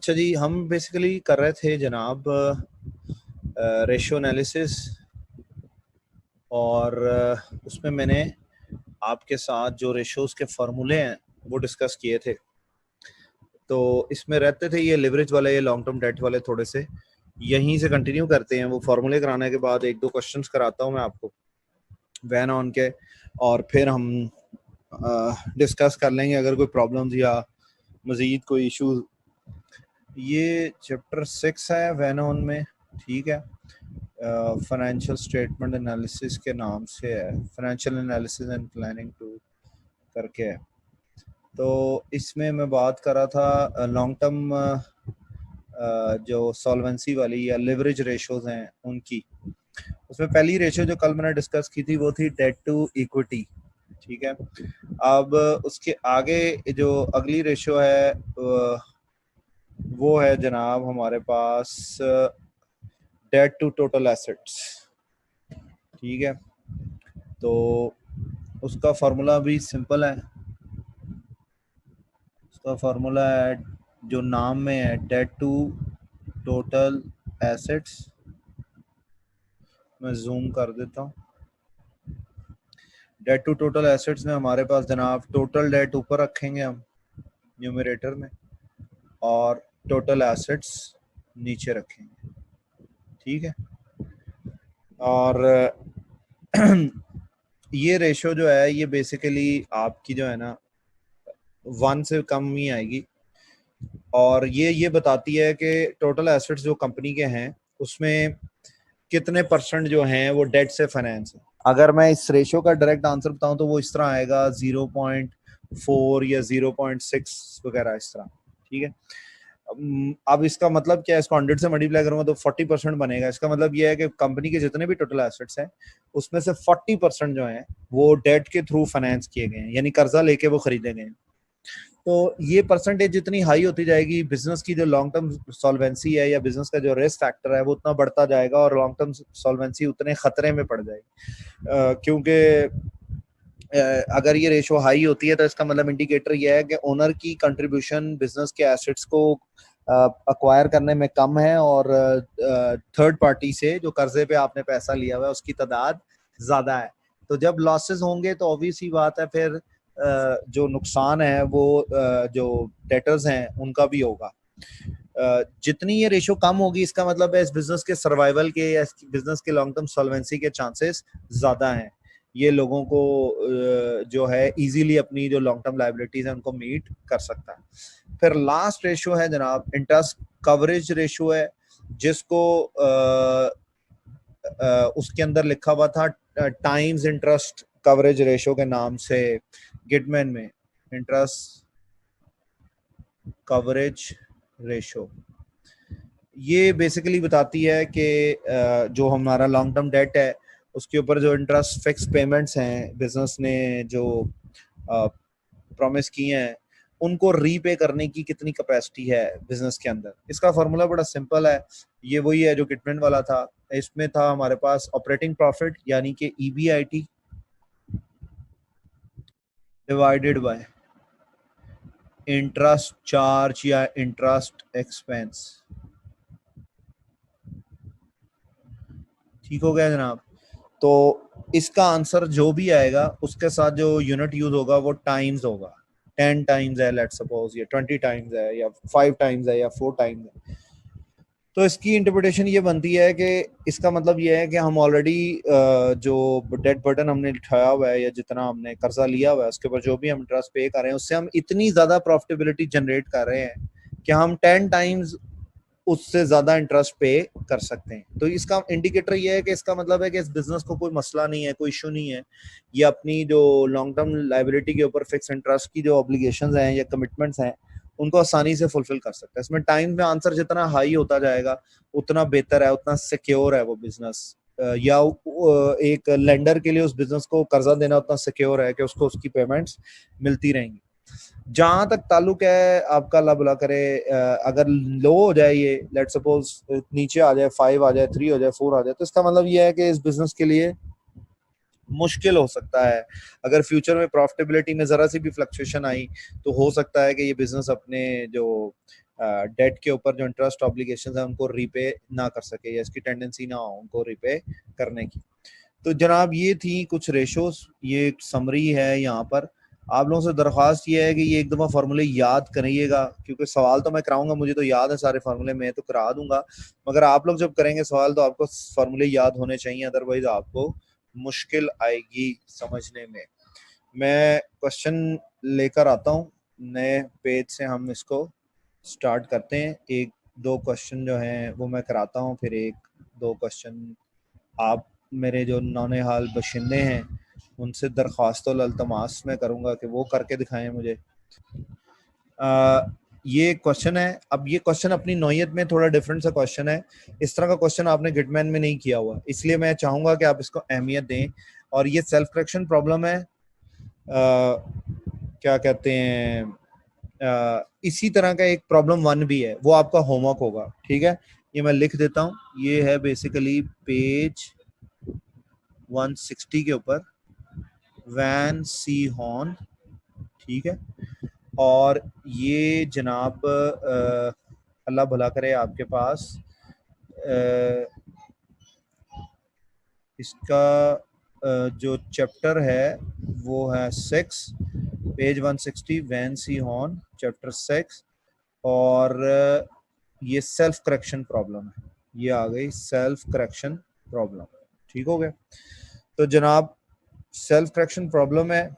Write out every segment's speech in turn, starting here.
अच्छा जी, हम बेसिकली कर रहे थे जनाब रेशियो एनालिसिस और उसमें मैंने आपके साथ जो रेशियोज के फार्मूले हैं वो डिस्कस किए थे। तो इसमें रहते थे ये लिवरेज वाले, ये लॉन्ग टर्म डेट वाले, थोड़े से यहीं से कंटिन्यू करते हैं। वो फार्मूले कराने के बाद एक दो क्वेश्चंस कराता हूँ मैं आपको वैन ऑन के, और फिर हम डिस्कस कर लेंगे अगर कोई प्रॉब्लम्स या मज़ीद कोई इशूज़। ये चैप्टर 6 है वैन ऑन में, ठीक है। फाइनेंशियल स्टेटमेंट एनालिसिस के नाम से है, financial analysis and planning two करके है। तो इसमें मैं बात कर रहा था लॉन्ग टर्म जो सॉल्वेंसी वाली या लिवरेज रेशोज हैं उनकी। उसमें पहली रेशो जो कल मैंने डिस्कस की थी वो थी डेट टू इक्विटी, ठीक है। अब उसके आगे जो अगली रेशो है वो है जनाब हमारे पास डेट टू टोटल एसेट्स, ठीक है। तो उसका फार्मूला भी सिंपल है। उसका फार्मूला है जो नाम में है, डेट टू टोटल एसेट्स। मैं जूम कर देता हूँ। डेट टू टोटल एसेट्स में हमारे पास जनाब टोटल डेट ऊपर रखेंगे हम न्यूमरेटर में, और टोटल एसेट्स नीचे रखेंगे, ठीक है। और ये रेशो जो है ये बेसिकली आपकी जो है ना 1 से कम ही आएगी, और ये बताती है कि टोटल एसेट्स जो कंपनी के हैं उसमें कितने % जो हैं वो डेट से फाइनेंस है। अगर मैं इस रेशो का डायरेक्ट आंसर बताऊं तो वो इस तरह आएगा 0.4 या 0.6 वगैरह, इस तरह, ठीक है। अब इसका मतलब क्या है, इसको 100 से मल्टीप्लाई करूंगा तो 40% बनेगा। इसका मतलब ये है कि कंपनी के जितने भी टोटल एसेट्स हैं उसमें से 40% जो हैं वो डेट के थ्रू फाइनेंस किए गए हैं, यानी कर्जा लेके वो खरीदे गए हैं। तो ये परसेंटेज जितनी हाई होती जाएगी, बिजनेस की जो लॉन्ग टर्म सॉल्वेंसी है या बिजनेस का जो रिस्क फैक्टर है वो उतना बढ़ता जाएगा, और लॉन्ग टर्म सॉल्वेंसी उतने खतरे में पड़ जाएगी। क्योंकि अगर ये रेशो हाई होती है तो इसका मतलब इंडिकेटर ये है कि ओनर की कंट्रीब्यूशन बिजनेस के एसेट्स को अक्वायर करने में कम है, और थर्ड पार्टी से जो कर्जे पे आपने पैसा लिया हुआ है उसकी तादाद ज्यादा है। तो जब लॉसेस होंगे तो ऑब्वियस ही बात है फिर जो नुकसान है वो जो डेटर्स हैं उनका भी होगा। जितनी ये रेशो कम होगी इसका मतलब है इस बिजनेस के सर्वाइवल के या बिजनेस के लॉन्ग टर्म सॉल्वेंसी के चांसेस ज्यादा हैं। ये लोगों को जो है इजीली अपनी जो लॉन्ग टर्म लायबिलिटीज है उनको मीट कर सकता है। फिर लास्ट रेशो है जनाब इंटरेस्ट कवरेज रेशो है, जिसको उसके अंदर लिखा हुआ था टाइम्स इंटरेस्ट कवरेज रेशो के नाम से गिटमैन में, इंटरेस्ट कवरेज रेशो। ये बेसिकली बताती है कि जो हमारा लॉन्ग टर्म डेट है उसके ऊपर जो इंटरेस्ट फिक्स पेमेंट्स हैं बिजनेस ने जो प्रॉमिस किए हैं उनको रीपे करने की कितनी कैपेसिटी है बिजनेस के अंदर। इसका फार्मूला बड़ा सिंपल है, ये वही है जो गिटमैन वाला था। इसमें था हमारे पास ऑपरेटिंग प्रॉफिट यानी कि EBIT divided by interest charge या इंटरेस्ट एक्सपेंस। ठीक हो गया जनाब। तो इसका आंसर जो भी आएगा उसके साथ जो यूनिट यूज होगा वो टाइम्स होगा। 10 टाइम्स है लेट्स सपोज, या 20 टाइम्स है, या 5 टाइम्स है, या 4 टाइम्स है। तो इसकी इंटरप्रिटेशन ये बनती है कि इसका मतलब ये है कि हम ऑलरेडी जो डेट बर्डन हमने उठाया हुआ है या जितना हमने कर्जा लिया हुआ है उसके ऊपर जो भी हम इंटरेस्ट पे कर रहे हैं उससे हम इतनी ज्यादा प्रॉफिटेबिलिटी जनरेट कर रहे हैं कि हम 10 टाइम्स उससे ज्यादा इंटरेस्ट पे कर सकते हैं। तो इसका इंडिकेटर ये है कि इसका मतलब है कि इस बिजनेस को कोई मसला नहीं है, कोई इशू नहीं है। ये अपनी जो लॉन्ग टर्म लायबिलिटी के ऊपर फिक्स इंटरेस्ट की जो ऑब्लिगेशंस हैं या कमिटमेंट्स हैं उनको आसानी से फुलफिल कर सकता है। इसमें टाइम में आंसर जितना हाई होता जाएगा उतना बेहतर है, उतना सिक्योर है वो बिजनेस, या एक लेंडर के लिए उस बिजनेस को कर्जा देना उतना सिक्योर है कि उसको उसकी पेमेंट्स मिलती रहेंगी। जहां तक ताल्लुक है आपका, अल्लाह बुला करे, अगर लो हो जाए ये लेट सपोज नीचे आ जाए, 5 आ जाए, 3 हो जाए, 4 आ जाए, तो इसका मतलब ये है कि इस बिजनेस के लिए मुश्किल हो सकता है। अगर फ्यूचर में प्रॉफिटेबिलिटी में जरा सी भी फ्लक्चुएशन आई तो हो सकता है कि ये बिजनेस अपने जो डेट के ऊपर जो इंटरेस्ट ऑब्लिगेशन है उनको रीपे ना कर सके या इसकी टेंडेंसी ना हो उनको रीपे करने की। तो जनाब ये थी कुछ रेशोस, ये एक समरी है। यहाँ पर आप लोगों से दरख्वास्त ये है कि ये एक दफ़ा फार्मूले याद करिएगा, क्योंकि सवाल तो मैं कराऊंगा, मुझे तो याद है सारे फार्मूले, मैं तो करा दूंगा, मगर आप लोग जब करेंगे सवाल तो आपको फार्मूले याद होने चाहिए, अदरवाइज आपको मुश्किल आएगी समझने में। मैं क्वेश्चन लेकर आता हूँ, नए पेज से हम इसको स्टार्ट करते हैं। एक दो क्वेश्चन जो हैं वो मैं कराता हूँ, फिर एक दो क्वेश्चन आप मेरे जो नौनिहाल बशिंदे हैं उनसे दरख्वास्त और अल्तमास में करूँगा कि वो करके दिखाएं मुझे। ये क्वेश्चन है। अब ये क्वेश्चन अपनी नौयत में थोड़ा डिफरेंट सा क्वेश्चन है, इस तरह का क्वेश्चन आपने गिटमैन में नहीं किया हुआ, इसलिए मैं चाहूँगा कि आप इसको अहमियत दें। और ये सेल्फ करेक्शन प्रॉब्लम है, क्या कहते हैं, इसी तरह का एक प्रॉब्लम 1 भी है, वो आपका होमवर्क होगा, ठीक है। ये मैं लिख देता हूँ, ये है बेसिकली पेज 160 के ऊपर, वैन सी हॉर्न, ठीक है। और ये जनाब अल्लाह भला करे आपके पास इसका जो चैप्टर है वो है 6, पेज 160, वैन सी हॉर्न, चैप्टर 6, और ये सेल्फ करेक्शन प्रॉब्लम है, ये आ गई सेल्फ करेक्शन प्रॉब्लम, ठीक हो गया। तो जनाब सेल्फ करेक्शन प्रॉब्लम है,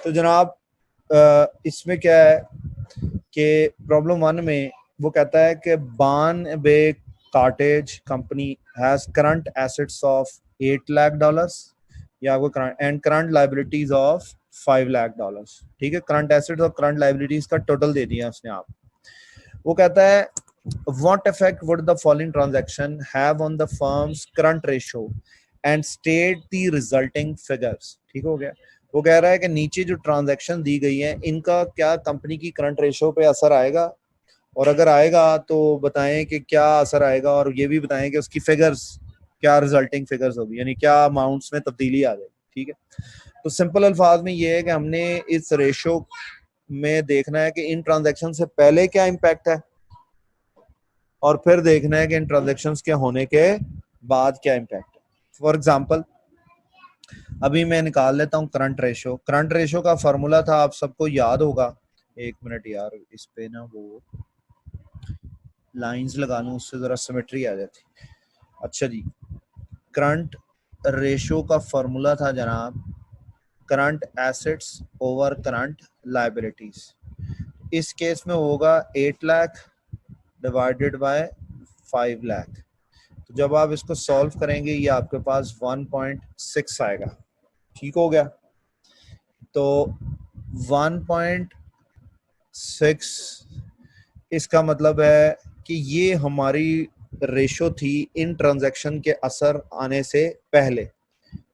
तो जनाब इसमें क्या है कि प्रॉब्लम 1 में वो कहता है कि बान बे cartage company has current assets of $8 lakh, या आपको and current liabilities of $5 lakh, ठीक है। करंट एसेट्स और करंट लाइबिलिटीज का टोटल दे दिया उसने आप। वो कहता है what effect would the following transaction have on the firm's current ratio and state the resulting figures, ठीक हो गया। वो कह रहा है कि नीचे जो ट्रांजैक्शन दी गई है इनका क्या कंपनी की करंट रेशो पे असर आएगा, और अगर आएगा तो बताएं कि क्या असर आएगा, और ये भी बताएं कि उसकी फिगर्स क्या रिजल्टिंग फिगर्स होगी, यानी क्या अमाउंट्स में तब्दीली आ जाएगी, ठीक है। तो सिंपल अल्फाज में ये है कि हमने इस रेशो में देखना है कि इन ट्रांजैक्शन से पहले क्या इम्पैक्ट है, और फिर देखना है कि इन ट्रांजेक्शन के होने के बाद क्या इम्पैक्ट है। फॉर एग्जाम्पल अभी मैं निकाल लेता हूँ करंट रेशो। करंट रेशो का फॉर्मूला था, आप सबको याद होगा, एक मिनट यार, इस पे ना वो लाइंस लगा लूं, उससे जरा सिमेट्री आ जाती। अच्छा जी, करंट रेशो का फॉर्मूला था जनाब current assets over current liabilities. इस केस में होगा 8 लाख डिवाइडेड बाय 5 लाख। तो जब आप इसको सॉल्व करेंगे ये आपके पास 1.6 आएगा, ठीक हो गया। तो 1.6 इसका मतलब है कि ये हमारी रेशो थी इन ट्रांजैक्शन के असर आने से पहले,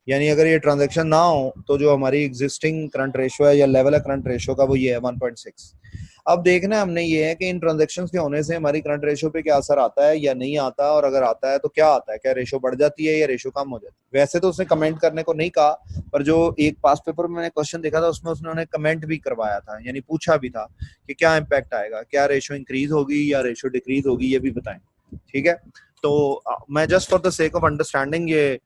यानी अगर ये ट्रांजैक्शन ना हो तो जो हमारी एग्जिस्टिंग करंट रेशो है या लेवल है करंट रेशो का वो ये है 1.6। अब देखना है हमने ये है कि इन ट्रांजैक्शन के होने से हमारी करंट रेशो पे क्या असर आता है या नहीं आता, और अगर आता है तो क्या आता है, क्या रेशो बढ़ जाती है या रेशो कम हो जाती है। वैसे तो उसने कमेंट करने को नहीं कहा, पर जो एक पास पेपर में मैंने क्वेश्चन देखा था उसमें उसने कमेंट भी करवाया था, यानी पूछा भी था कि क्या इम्पैक्ट आएगा, क्या रेशो इंक्रीज होगी या रेशो डिक्रीज होगी, ये भी बताएं, ठीक है। तो मैं just for the sake of understanding ये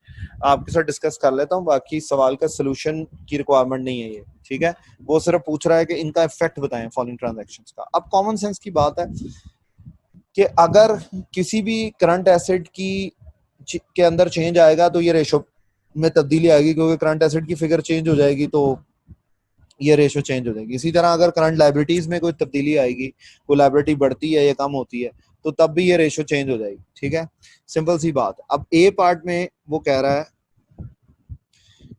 आपके साथ डिस्कस कर लेता हूँ, बाकी सवाल का सोल्यूशन की रिक्वायरमेंट नहीं है ये, ठीक है। वो सिर्फ पूछ रहा है कि इनका इफेक्ट बताएं फॉलोइंग ट्रांजैक्शंस का। अब कॉमन सेंस की बात है कि अगर किसी भी करंट एसेट की के अंदर चेंज आएगा तो ये रेशो में तब्दीली आएगी, क्योंकि करंट एसेट की फिगर चेंज हो जाएगी तो ये रेशो चेंज हो जाएगी। इसी तरह अगर करंट लाइबिलिटीज में कोई तब्दीली आएगी, कोई लाइबिलिटी बढ़ती है या कम होती है, तो तब भी ये रेशो चेंज हो जाएगी, ठीक है। सिंपल सी बात। अब ए पार्ट में वो कह रहा है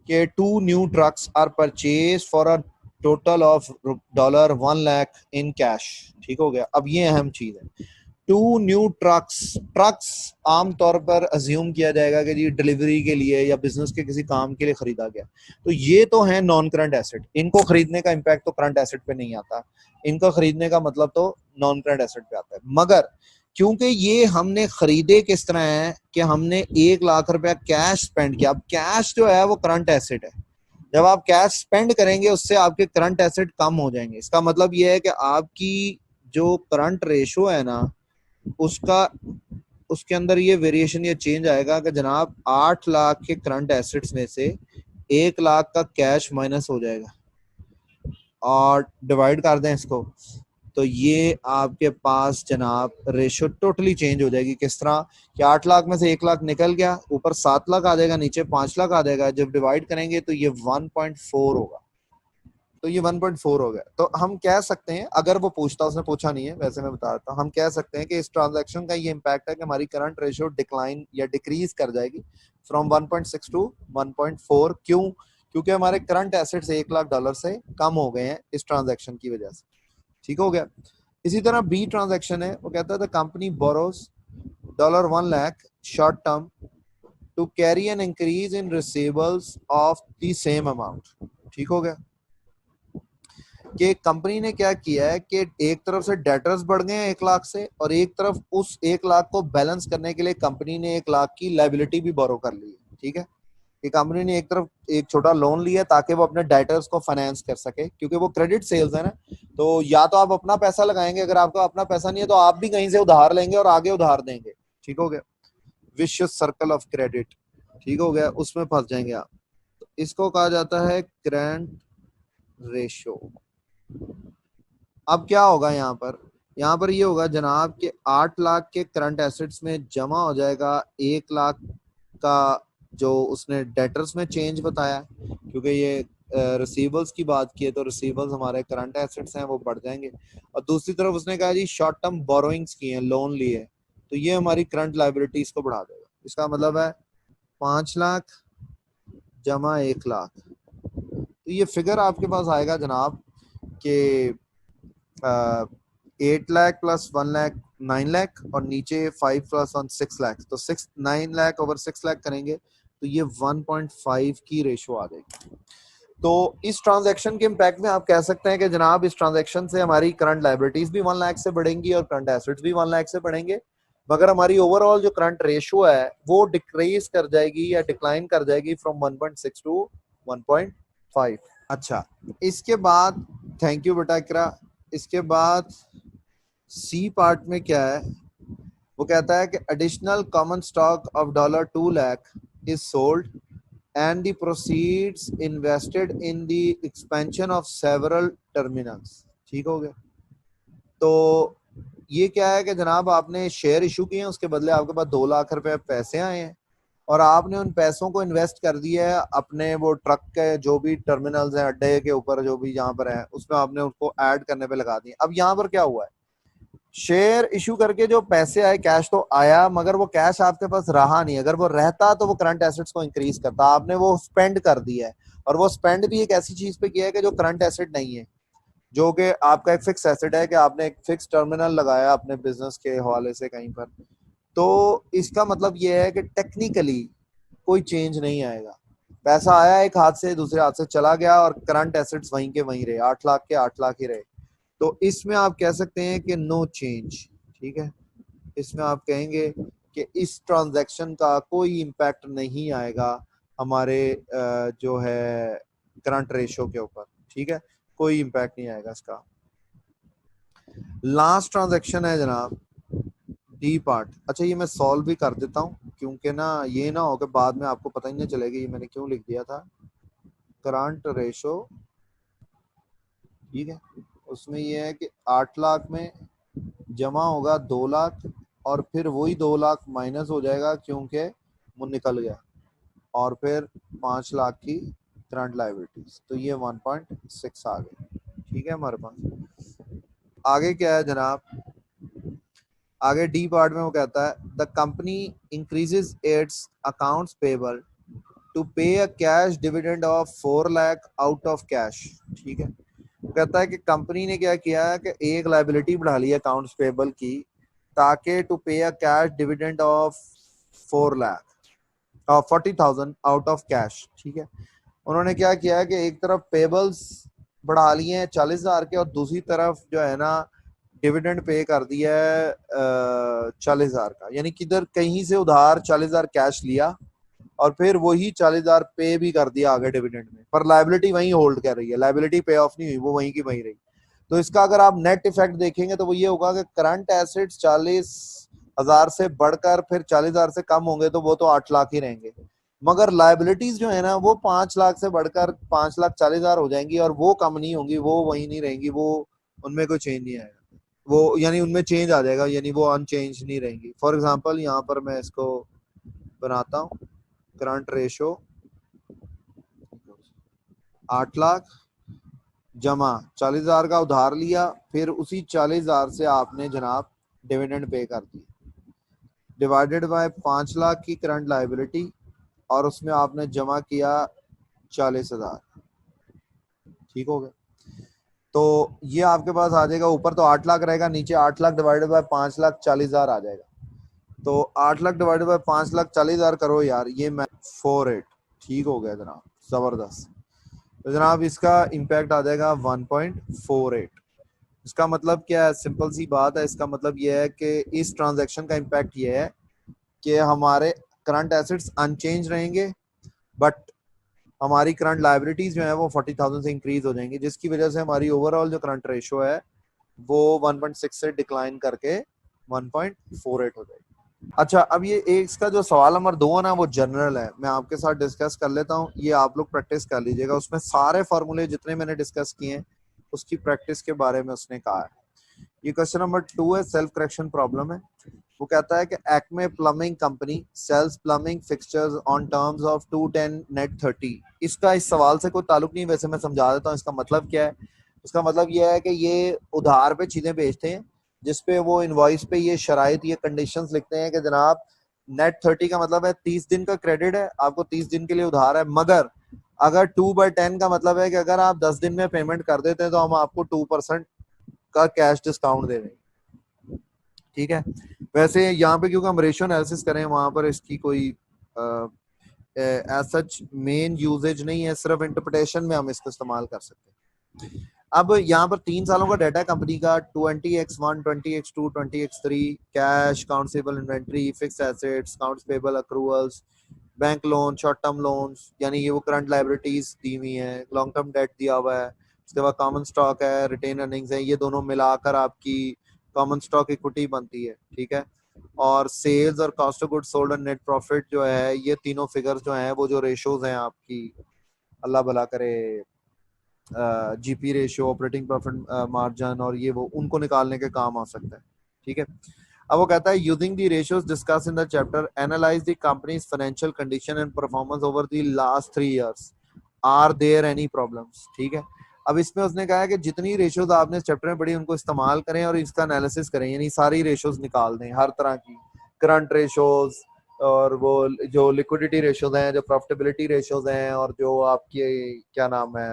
कि 2 new trucks are purchase for a total of $1 lakh in cash, ठीक हो गया। अब ये अहम चीज है, 2 न्यू ट्रक्स आमतौर पर अज्यूम किया जाएगा कि जी डिलीवरी के लिए या बिजनेस के किसी काम के लिए खरीदा गया, तो ये तो है नॉन करंट एसेट, इनको खरीदने का इम्पैक्ट तो करंट एसेट पे नहीं आता, इनका खरीदने का मतलब तो नॉन करंट एसेट पे आता है। मगर क्योंकि ये हमने खरीदे किस तरह है कि हमने 1 लाख रुपया कैश स्पेंड किया। अब कैश जो है वो करंट एसेट है, जब आप कैश स्पेंड करेंगे उससे आपके करंट एसेट कम हो जाएंगे। इसका मतलब ये है कि आपकी जो करंट रेशो है ना उसका, उसके अंदर ये वेरिएशन, ये चेंज आएगा कि जनाब 8 लाख के करंट एसेट्स में से 1 लाख का कैश माइनस हो जाएगा और डिवाइड कर दें इसको, तो ये आपके पास जनाब रेशो टोटली चेंज हो जाएगी। किस तरह कि 8 लाख में से 1 लाख निकल गया, ऊपर 7 लाख आ जाएगा, नीचे 5 लाख आ जाएगा। जब डिवाइड करेंगे तो ये 1.4 होगा, तो ये 1.4 हो गया। तो हम कह सकते हैं, अगर वो पूछता, उसने पूछा नहीं है, वैसे मैं बता देता हूँ, हम कह सकते हैं कि इस ट्रांजैक्शन का ये इम्पैक्ट है कि हमारी करंट रेशियो डिक्लाइन या डिक्रीज कर जाएगी फ्रॉम 1.6 टू 1.4। क्यों? क्योंकि हमारे करंट एसेट्स $1 लाख से कम हो गए हैं इस ट्रांजैक्शन की वजह से। ठीक हो गया। इसी तरह बी ट्रांजैक्शन है, वो कहता है the company borrows $1 lakh short term to carry an increase in receivables of the same amount. ठीक हो गया कि कंपनी ने क्या किया है कि एक तरफ से डेटर्स बढ़ गए हैं 1 लाख से, और एक तरफ उस 1 लाख को बैलेंस करने के लिए कंपनी ने 1 लाख की लाइबिलिटी भी बोरो कर ली है। ठीक है, कि कंपनी ने एक तरफ एक छोटा लोन लिया ताकि वो अपने डेटर्स को फाइनेंस कर सके, क्योंकि वो क्रेडिट सेल्स है ना। तो या तो आप अपना पैसा लगाएंगे, अगर आपका अपना पैसा नहीं है तो आप भी कहीं से उधार लेंगे और आगे उधार देंगे। ठीक हो गया, विशियस सर्कल ऑफ क्रेडिट। ठीक हो गया, उसमें फंस जाएंगे आप। तो इसको कहा जाता है करंट रेशो। अब क्या होगा यहाँ पर? यहाँ पर ये होगा जनाब कि 8 लाख के करंट एसेट्स में जमा हो जाएगा 1 लाख का जो उसने डेटर्स में चेंज बताया, क्योंकि ये रिसीवर्स की बात की है तो रिसीवर्स हमारे करंट एसेट्स हैं, वो बढ़ जाएंगे। और दूसरी तरफ उसने कहा जी शॉर्ट टर्म बोरोइंग्स की हैं, लोन लिए, तो ये हमारी करंट लाइबिलिटीज को बढ़ा देगा। इसका मतलब है 5 लाख जमा 1 लाख, तो ये फिगर आपके पास आएगा जनाब कि 8 लाख प्लस 1 लाख 9 लाख, और नीचे 5 प्लस 1 6 लाख, तो 9 लाख ओवर 6 लाख करेंगे तो ये 1.5 की रेशो आ जाएगी। तो इस ट्रांजैक्शन के इम्पैक्ट में आप कह सकते हैं कि जनाब इस ट्रांजैक्शन से हमारी करंट लाइबिलिटीज भी 1 लाख से बढ़ेंगी और करंट एसेट्स भी 1 लाख से बढ़ेंगे, मगर हमारी ओवरऑल जो करंट रेशो है वो डिक्रीज कर जाएगी या डिक्लाइन कर जाएगी फ्रॉम 1.6 टू 1.5। अच्छा, इसके बाद थैंक यू बेटा इकरा। इसके बाद सी पार्ट में क्या है, वो कहता है कि additional common stock of $2 lakh is sold and the proceeds invested in the expansion of several terminals। ठीक हो गया। तो ये क्या है कि जनाब आपने शेयर इशू किए हैं, उसके बदले आपके पास 2 लाख रुपए पैसे आए हैं और आपने उन पैसों को इन्वेस्ट कर दिया है अपने वो ट्रक के जो भी टर्मिनल्स हैं, अड्डे के ऊपर जो भी जहाँ पर है, उसमें आपने उसको ऐड करने पे लगा दिए। अब यहाँ पर क्या हुआ है, शेयर इशू करके जो पैसे आए, कैश तो आया, मगर वो कैश आपके पास रहा नहीं। अगर वो रहता तो वो करंट एसेट्स को इंक्रीज करता, आपने वो स्पेंड कर दिया है, और वो स्पेंड भी एक ऐसी चीज पे किया है कि जो करंट एसेट नहीं है, जो कि आपका एक फिक्स एसेट है कि आपने एक फिक्स टर्मिनल लगाया अपने बिजनेस के हवाले से कहीं पर। तो इसका मतलब ये है कि टेक्निकली कोई चेंज नहीं आएगा, पैसा आया एक हाथ से दूसरे हाथ से चला गया और करंट एसेट्स वहीं के वहीं रहे, 8 लाख के 8 लाख ही रहे। तो इसमें आप कह सकते हैं कि नो चेंज। ठीक है, इसमें आप कहेंगे कि इस ट्रांजैक्शन का कोई इम्पैक्ट नहीं आएगा हमारे जो है करंट रेशो के ऊपर। ठीक है, कोई इम्पैक्ट नहीं आएगा इसका। लास्ट ट्रांजैक्शन है जनाब डी पार्ट। अच्छा, ये मैं सॉल्व भी कर देता हूँ क्योंकि ना ये ना हो कि बाद में आपको पता ही नहीं चलेगा ये मैंने क्यों लिख दिया था। करंट रेशो, ठीक है, उसमें ये है कि 8 लाख में जमा होगा 2 लाख और फिर वही 2 लाख माइनस हो जाएगा क्योंकि वो निकल गया, और फिर 5 लाख की करंट लाइबिलिटीज, तो ये 1.6 आ गई। ठीक है, हमारे पास आगे क्या है जनाब, आगे डी पार्ट में वो कहता है the company increases its accounts payable to pay a cash dividend of 4 lakh out of cash. ठीक है, कहता है कि कंपनी ने क्या किया है कि एक लाइबिलिटी बढ़ा ली अकाउंट्स पेबल की ताकि to pay a cash dividend of 4 lakh 40,000 out of cash. ठीक है, उन्होंने क्या किया है कि एक तरफ पेबल्स बढ़ा लिए हैं 40,000 के और दूसरी तरफ जो है ना डिविडेंड पे कर दिया है 40,000 का, यानी किधर कहीं से उधार 40,000 कैश लिया और फिर वही 40,000 पे भी कर दिया आगे डिविडेंड में, पर लाइबिलिटी वहीं होल्ड कर रही है, लाइबिलिटी पे ऑफ नहीं हुई, वो वहीं की वहीं रही। तो इसका अगर आप नेट इफेक्ट देखेंगे तो वो ये होगा कि करंट एसेट्स 40,000 से बढ़कर फिर 40,000 से कम होंगे तो वो तो 8 लाख ही रहेंगे, मगर लाइबिलिटीज जो है ना वो 5 लाख से बढ़कर 5,40,000 हो जाएंगी और वो कम नहीं होंगी, वो वही नहीं रहेंगी, वो उनमें कोई चेंज नहीं आएगा, वो यानी उनमें चेंज आ जाएगा, यानी वो अनचेंज नहीं रहेंगी। फॉर एग्जांपल यहाँ पर मैं इसको बनाता हूँ, करंट रेशो 8 लाख जमा 40,000 का उधार लिया, फिर उसी 40,000 से आपने जनाब डिविडेंड पे कर दिया, डिवाइडेड बाय 5 लाख की करंट लाइबिलिटी, और उसमें आपने जमा किया 40,000। ठीक हो गया? तो ये आपके पास आ जाएगा, ऊपर तो 8 लाख रहेगा, नीचे 8 लाख डिवाइडेड बाय 5,40,000 आ जाएगा। तो 8 लाख डिवाइडेड बाय 5,40,000 करो यार, ये मैं 48। ठीक हो गया जनाब, जबरदस्त। तो जनाब इसका इम्पैक्ट आ जाएगा 1.48। इसका मतलब क्या है, सिंपल सी बात है, इसका मतलब यह है कि इस ट्रांजैक्शन का इम्पैक्ट यह है कि हमारे करंट एसेट्स अनचेंज रहेंगे, बट हमारी करंट लाइबिलिटीज जो है वो 40,000 से इंक्रीज हो जाएंगी, जिसकी वजह से हमारी ओवरऑल जो करंट रेशो है वो 1.6 से डिक्लाइन करके 1.48 हो जाएगी। अच्छा, अब ये एक इसका जो सवाल नंबर 2 है ना वो जनरल है, मैं आपके साथ डिस्कस कर लेता हूँ, ये आप लोग प्रैक्टिस कर लीजिएगा, उसमें सारे फॉर्मूले जितने मैंने डिस्कस किए हैं उसकी प्रैक्टिस के बारे में उसने कहा है। ये क्वेश्चन नंबर 2 है, सेल्फ करेक्शन प्रॉब्लम है। वो कहता है कि Acme plumbing company sells plumbing fixtures on terms of 210 net 30। इसका इस सवाल से कोई ताल्लुक नहीं, वैसे मैं समझा देता हूँ इसका मतलब क्या है। इसका मतलब यह है कि ये उधार पे चीजें बेचते हैं, जिसपे वो इनवॉइस पे ये शराइत, ये कंडीशंस लिखते हैं कि जनाब नेट 30 का मतलब है 30 दिन का क्रेडिट है, आपको 30 दिन के लिए उधार है, मगर अगर 2/10 का मतलब है कि अगर आप 10 दिन में पेमेंट कर देते हैं तो हम आपको 2% का कैश डिस्काउंट दे देंगे। ठीक है? वैसे यहाँ पे क्योंकि हम रेशियो एनालिसिस करें, वहां पर इसकी कोई एज सच मेन यूजेज नहीं है, सिर्फ इंटरप्रिटेशन में हम इसको इस्तेमाल कर सकते हैं। अब यहाँ पर 3 सालों का डाटा कंपनी का 20x1, 20x2, 20x3, cash, accountable inventory, fix assets, accounts payable, accruals, bank loan, short term loans, यानी ये वो करंट लाइबिलिटीज दी हुई है, लॉन्ग टर्म डेट दिया हुआ है, उसके बाद कॉमन स्टॉक है, रिटेन अर्निंग्स है, ये दोनों मिलाकर आपकी कॉमन स्टॉक इक्विटी बनती है। ठीक है? और सेल्स और कॉस्ट ऑफ गुड्स सोल्ड और नेट प्रॉफिट जो है, ये तीनों फिगर्स जो हैं वो जो रेशोज हैं आपकी, अल्लाह भला करे, GP ratio, operating profit margin और ये वो, उनको निकालने के काम आ सकता है। ठीक है? अब वो कहता है using the ratios discuss in the chapter analyze the company's financial condition and performance over the last 3 years, are there any problems. ठीक है? अब इसमें उसने कहा है कि जितनी रेशियोज आपने इस चैप्टर में पढ़ी उनको इस्तेमाल करें और इसका एनालिसिस करें, यानी सारी रेशियोज निकाल दें, हर तरह की करंट रेशियोज, और वो जो लिक्विडिटी रेशियोज हैं, जो प्रॉफिटेबिलिटी रेशियोज हैं, और जो आपकी क्या नाम है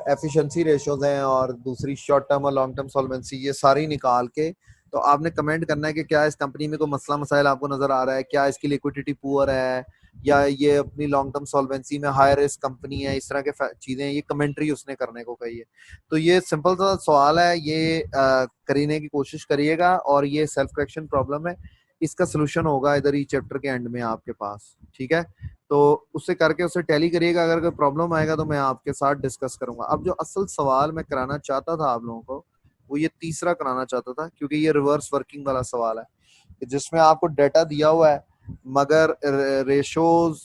एफिशिएंसी रेशियोज हैं, और दूसरी शॉर्ट टर्म और लॉन्ग टर्म सॉल्वेंसी, ये सारी निकाल के तो आपने कमेंट करना है कि क्या इस कंपनी में कोई मसला मसाइल आपको नजर आ रहा है, क्या इसकी लिक्विडिटी पुअर है, या ये अपनी लॉन्ग टर्म सॉल्वेंसी में हाई रिस्क कंपनी है, इस तरह के चीजें, ये कमेंट्री उसने करने को कही है। तो ये सिंपल सा सवाल है, ये करने की कोशिश करिएगा, और ये सेल्फ करेक्शन प्रॉब्लम है, इसका सोल्यूशन होगा इधर ही चैप्टर के एंड में आपके पास। ठीक है? तो उससे करके उससे टैली करिएगा, अगर कोई प्रॉब्लम आएगा तो मैं आपके साथ डिस्कस करूंगा। अब जो असल सवाल मैं कराना चाहता था आप लोगों को, वो ये तीसरा कराना चाहता था, क्योंकि ये रिवर्स वर्किंग वाला सवाल है, जिसमें आपको डाटा दिया हुआ है मगर रेशोज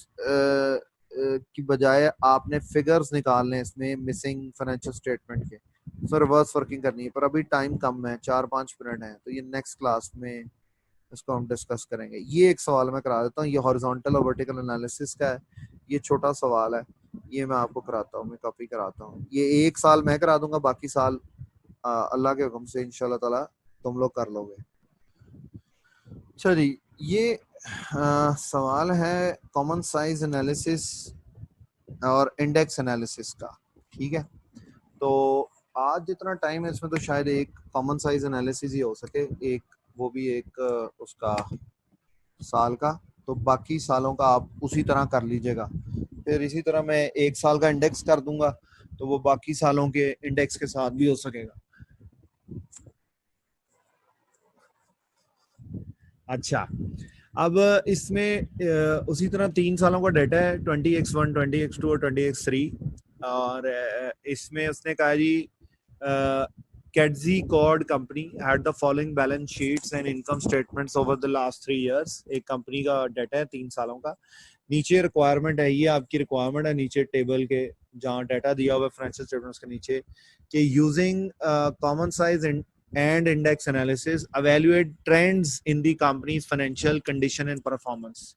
की बजाय आपने फिगर्स निकालने हैं इसमें मिसिंग फाइनेंशियल स्टेटमेंट के, तो रिवर्स वर्किंग करनी है, पर अभी टाइम कम है, 4-5 मिनट है, तो ये नेक्स्ट क्लास में इसको हम डिस्कस करेंगे। ये एक सवाल मैं करा देता हूँ, ये हॉरिजॉन्टल और वर्टिकल एनालिसिस का है, ये छोटा सवाल है, ये मैं आपको कराता हूँ, मैं कॉपी कराता हूँ, ये 1 साल मैं करा दूंगा, बाकी साल अल्लाह के हुक्म से इंशाल्लाह ताला तुम लोग कर लोगे। चलिए, ये सवाल है कॉमन साइज एनालिसिस और इंडेक्स एनालिसिस का। ठीक है? तो आज जितना टाइम है इसमें तो शायद एक कॉमन साइज एनालिसिस ही हो सके, एक वो भी एक उसका साल का, तो बाकी सालों का आप उसी तरह कर लीजिएगा। फिर इसी तरह मैं 1 साल का इंडेक्स कर दूंगा, तो वो बाकी सालों के इंडेक्स के साथ भी हो सकेगा। अच्छा, अब इसमें उसी तरह 3 सालों का डाटा है, 20x1, 20x2 और 20x3। और इसमें उसने कहा जी Kedzi Cord company had the following balance sheets and income statements over the last 3 years. एक कंपनी का डाटा है 3 सालों का, नीचे रिक्वायरमेंट है, ये आपकी रिक्वायरमेंट है नीचे टेबल के जहाँ डाटा दिया हुआ है फाइनेंशियल स्टेटमेंट्स के नीचे कि using common size and index analysis evaluate trends in the company's financial condition and performance.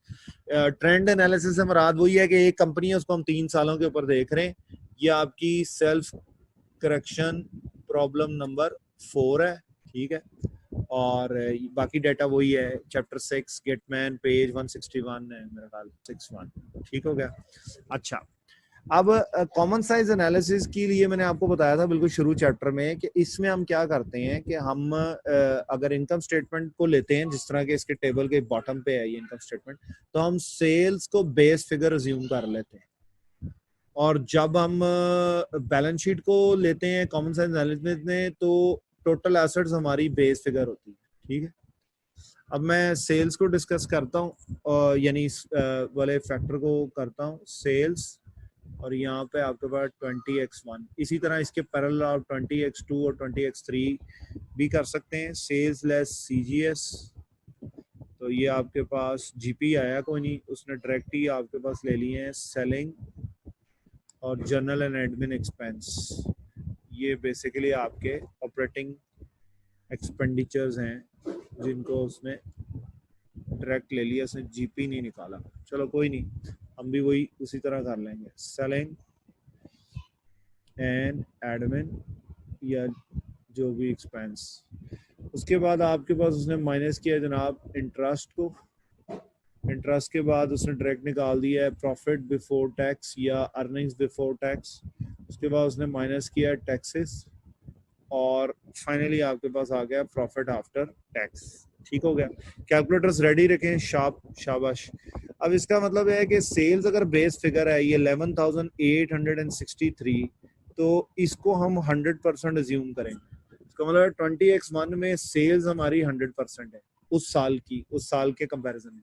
Trend analysis से मुराद वही है कि एक कंपनी है उसको हम 3 सालों के ऊपर देख रहे हैं, ये आपकी सेल्फ करेक्शन प्रॉब्लम नंबर 4 है, ठीक है, और बाकी डाटा वही है चैप्टर 6 गेटमैन पेज 161 है मेरा ख्याल 61, ठीक हो गया। अच्छा, अब कॉमन साइज एनालिसिस के लिए मैंने आपको बताया था बिल्कुल शुरू चैप्टर में कि इसमें हम क्या करते हैं कि हम अगर इनकम स्टेटमेंट को लेते हैं जिस तरह के इसके टेबल के बॉटम पे है ये इनकम स्टेटमेंट, तो हम सेल्स को बेस फिगर अज्यूम कर लेते हैं, और जब हम बैलेंस शीट को लेते हैं कॉमन साइज एनालिसिस में तो टोटल एसेट्स हमारी बेस फिगर होती है, ठीक है। अब मैं सेल्स को डिस्कस करता हूँ, यानी वाले फैक्टर को करता हूँ सेल्स, और यहाँ पे आपके पास 20x1, इसी तरह इसके पैरेलल आप 20x2 और 20x3 भी कर सकते हैं। सेल्स लेस CGS, तो ये आपके पास GP आया कोई नहीं, उसने डायरेक्ट ही आपके पास ले लिए हैं सेलिंग और जनरल एंड एडमिन एक्सपेंस, ये बेसिकली आपके ऑपरेटिंग एक्सपेंडिचर्स हैं जिनको उसने डायरेक्ट ले लिया, उसने GP नहीं निकाला। चलो कोई नहीं, हम भी वही उसी तरह कर लेंगे, सेलिंग एंड एडमिन या जो भी एक्सपेंस। उसके बाद आपके पास उसने माइनस किया जनाब इंटरेस्ट को, इंटरेस्ट के बाद उसने डायरेक्ट निकाल दिया है प्रॉफिट बिफोर टैक्स या अर्निंग्स बिफोर टैक्स। उसके बाद उसने माइनस किया टैक्सेस, और फाइनली आपके पास आ गया प्रॉफिट आफ्टर टैक्स, ठीक हो गया। कैलकुलेटर्स रेडी रखें, शाबाश। अब इसका मतलब है कि सेल्स अगर बेस फिगर है ये 11,863, तो इसको हम 100% अज्यूम करेंगे। इसका मतलब 20x1 में सेल्स हमारी 100% है उस साल की, उस साल के कंपैरिजन में।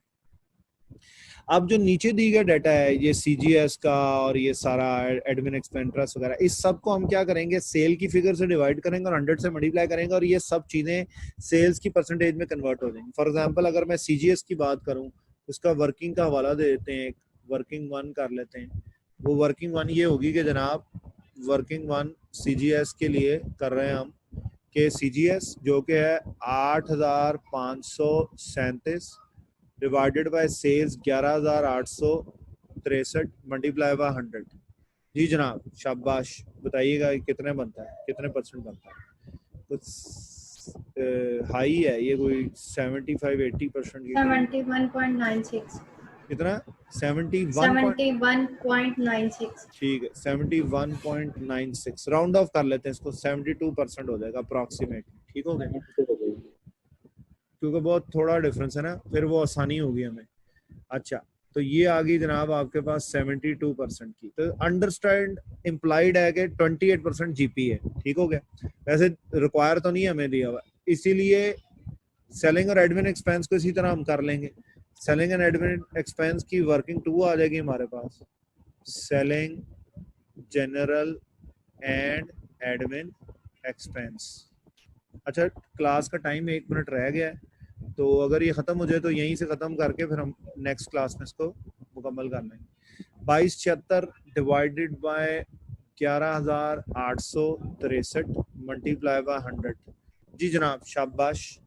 अब जो नीचे दी गया डाटा है ये CGS का और ये सारा एडमिन एक्सपेंस वगैरह, इस सब को हम क्या करेंगे सेल की फिगर से डिवाइड करेंगे और 100 से मल्टीप्लाई करेंगे, और ये सब चीजें सेल्स की परसेंटेज में कन्वर्ट हो जाएंगी। फॉर एग्जांपल अगर मैं CGS की बात करूं, उसका वर्किंग का हवाला दे देते हैं, वर्किंग 1 कर लेते हैं। वो वर्किंग 1 ये होगी कि जनाब वर्किंग 1 CGS के लिए कर रहे हैं हम कि CGS जो कि है 8,537 divided by sales 11,863 multiply by 100। जी जनाब शाबाश, बताइएगा कितने बनता है, कितने परसेंट बनता है? कुछ हाई है ये, कोई 75-80% की 71.96। कितना? 71.96। ठीक है 71.96, राउंड ऑफ कर लेते हैं इसको, 72% हो जाएगा अप्रॉक्सीमेट, ठीक हो गया, क्योंकि बहुत थोड़ा डिफरेंस है ना, फिर वो आसानी होगी हमें। अच्छा, तो ये आ गई जनाब आपके पास 72% की, तो अंडरस्टैंड इम्प्लाइड है कि 28% GP है, ठीक हो गया। वैसे रिक्वायर तो नहीं हमें दिया हुआ, इसीलिए सेलिंग और एडमिन एक्सपेंस को इसी तरह हम कर लेंगे। सेलिंग एंड एडमिन एक्सपेंस की वर्किंग 2 आ जाएगी हमारे पास, selling general and admin expense. अच्छा, क्लास का टाइम 1 मिनट रह गया है, तो अगर ये ख़त्म हो जाए तो यहीं से ख़त्म करके फिर हम नेक्स्ट क्लास में इसको मुकम्मल कर लेंगे। 2276 डिवाइडेड बाय 11,863 मल्टीप्लाई बाय 100। जी जनाब शाबाश,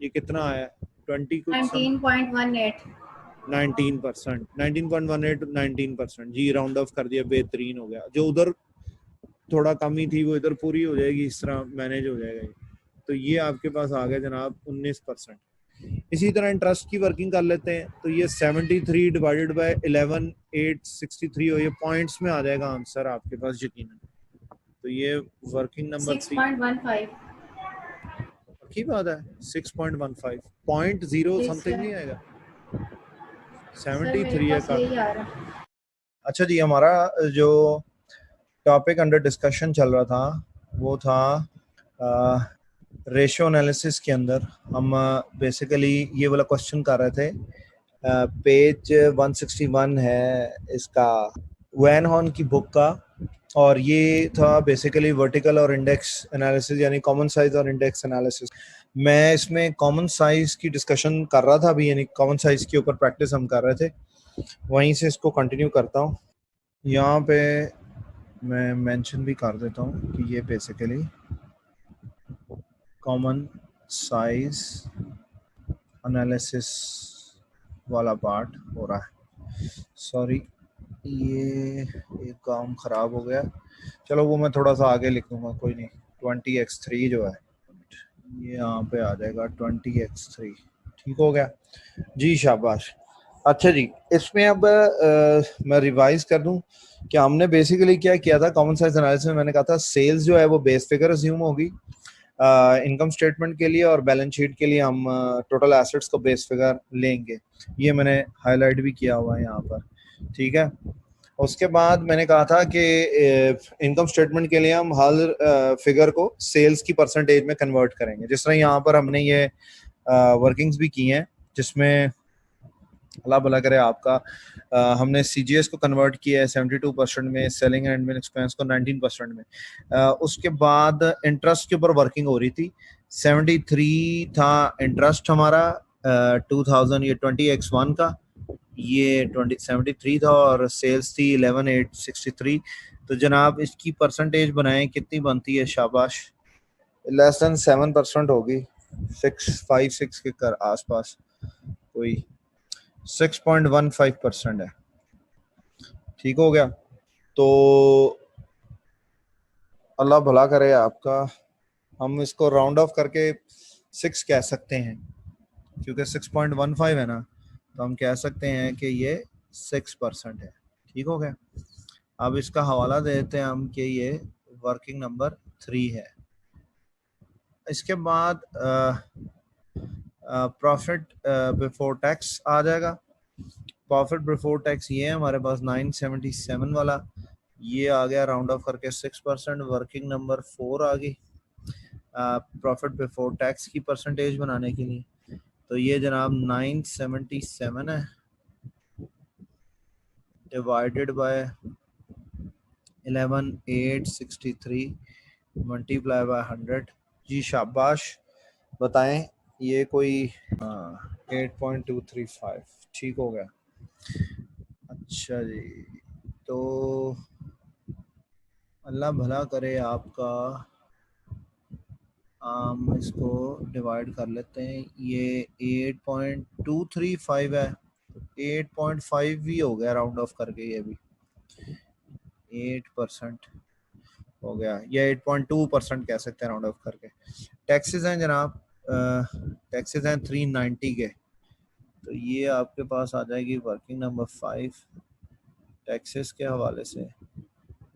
ये कितना आया? 19.18। 19%, 19.18 जी, राउंड ऑफ कर दिया, बेहतरीन हो गया। जो उधर थोड़ा कम ही थी वो इधर पूरी हो जाएगी, इस तरह मैनेज हो जाएगा। तो ये आपके पास आ गया जनाब 19%। इसी तरह इंटरेस्ट की वर्किंग कर लेते हैं, तो ये 73 डिवाइडेड बाय 11,863 हो, ये पॉइंट्स में आ जाएगा आंसर आपके पास यकीनन। तो ये वर्किंग नंबर 6.15 की बात है, 6.15 0 समथिंग नहीं आएगा, 73 है का। अच्छा जी, हमारा जो टॉपिक अंडर डिस्कशन चल रहा था वो था रेशियो एनालिसिस के अंदर हम बेसिकली ये वाला क्वेश्चन कर रहे थे। पेज 161 है इसका, वैन हॉर्न की बुक का, और ये था बेसिकली वर्टिकल और इंडेक्स एनालिसिस, यानी कॉमन साइज और इंडेक्स एनालिसिस। मैं इसमें कॉमन साइज की डिस्कशन कर रहा था अभी, यानी कॉमन साइज के ऊपर प्रैक्टिस हम कर रहे थे, वहीं से इसको कंटिन्यू करता हूँ। यहाँ पे मैं मेंशन भी कर देता हूँ कि ये बेसिकली कॉमन साइज एनालिसिस वाला पार्ट हो रहा है। सॉरी, ये एक काम ख़राब हो गया, चलो वो मैं थोड़ा सा आगे लिख दूंगा, कोई नहीं। 20x3 जो है ये यहाँ पे आ जाएगा 20x3, ठीक हो गया जी, शाबाश। अच्छा जी, इसमें अब मैं रिवाइज कर दूं कि हमने बेसिकली क्या किया था कॉमन साइज एनालिसिस में। मैंने कहा था सेल्स जो है वो बेस फिगर अज्यूम होगी इनकम स्टेटमेंट के लिए, और बैलेंस शीट के लिए हम टोटल एसेट्स को बेस फिगर लेंगे। ये मैंने हाईलाइट भी किया हुआ है यहाँ पर, ठीक है। उसके बाद मैंने कहा था कि इनकम स्टेटमेंट के लिए हम हर फिगर को सेल्स की परसेंटेज में कन्वर्ट करेंगे, जिस तरह यहाँ पर हमने ये वर्किंग्स भी की हैं, जिसमें अल्लाह भला करे आपका हमने सीजीएस को कन्वर्ट किया है 72% में, सेलिंग एंड एडमिन एक्सपेंस को 19% में। उसके बाद इंटरेस्ट के ऊपर वर्किंग हो रही थी, 73 था इंटरेस्ट हमारा 2000, ये 20x1 का, ये 2073 था, और सेल्स थी 11863। तो जनाब इसकी परसेंटेज बनाएं, कितनी बनती है? शाबाश, लेस देन 7% होगी, 656 के कर आसपास, कोई 6.15% है, ठीक हो गया। तो अल्लाह भला करे आपका, हम इसको राउंड ऑफ करके 6 कह सकते हैं, क्योंकि 6.15 है ना, तो हम कह सकते हैं कि ये 6% है, ठीक हो गया। अब इसका हवाला दे देते हैं हम कि ये वर्किंग नंबर 3 है। इसके बाद प्रॉफिट बिफोर टैक्स आ जाएगा। प्रॉफिट बिफोर टैक्स ये है हमारे पास 977 वाला, ये आ गया राउंड ऑफ करके 6%। वर्किंग नंबर 4 आ गई प्रॉफिट बिफोर टैक्स की परसेंटेज बनाने के लिए, तो ये जनाब 977 है डिवाइडेड बाय 11863 मल्टीप्लाई बाय 100। जी शाबाश, बताएं ये कोई 8.235, ठीक हो गया। अच्छा जी, तो अल्लाह भला करे आपका, हम इसको डिवाइड कर लेते हैं, ये 8.235 है, 8.5 भी हो गया राउंड ऑफ करके, ये भी 8% हो गया, या 8.2% कह सकते हैं राउंड ऑफ करके। टैक्सेस हैं जनाब, टैक्सेस हैं 390 के, तो ये आपके पास आ जाएगी वर्किंग नंबर 5 टैक्सेस के हवाले से,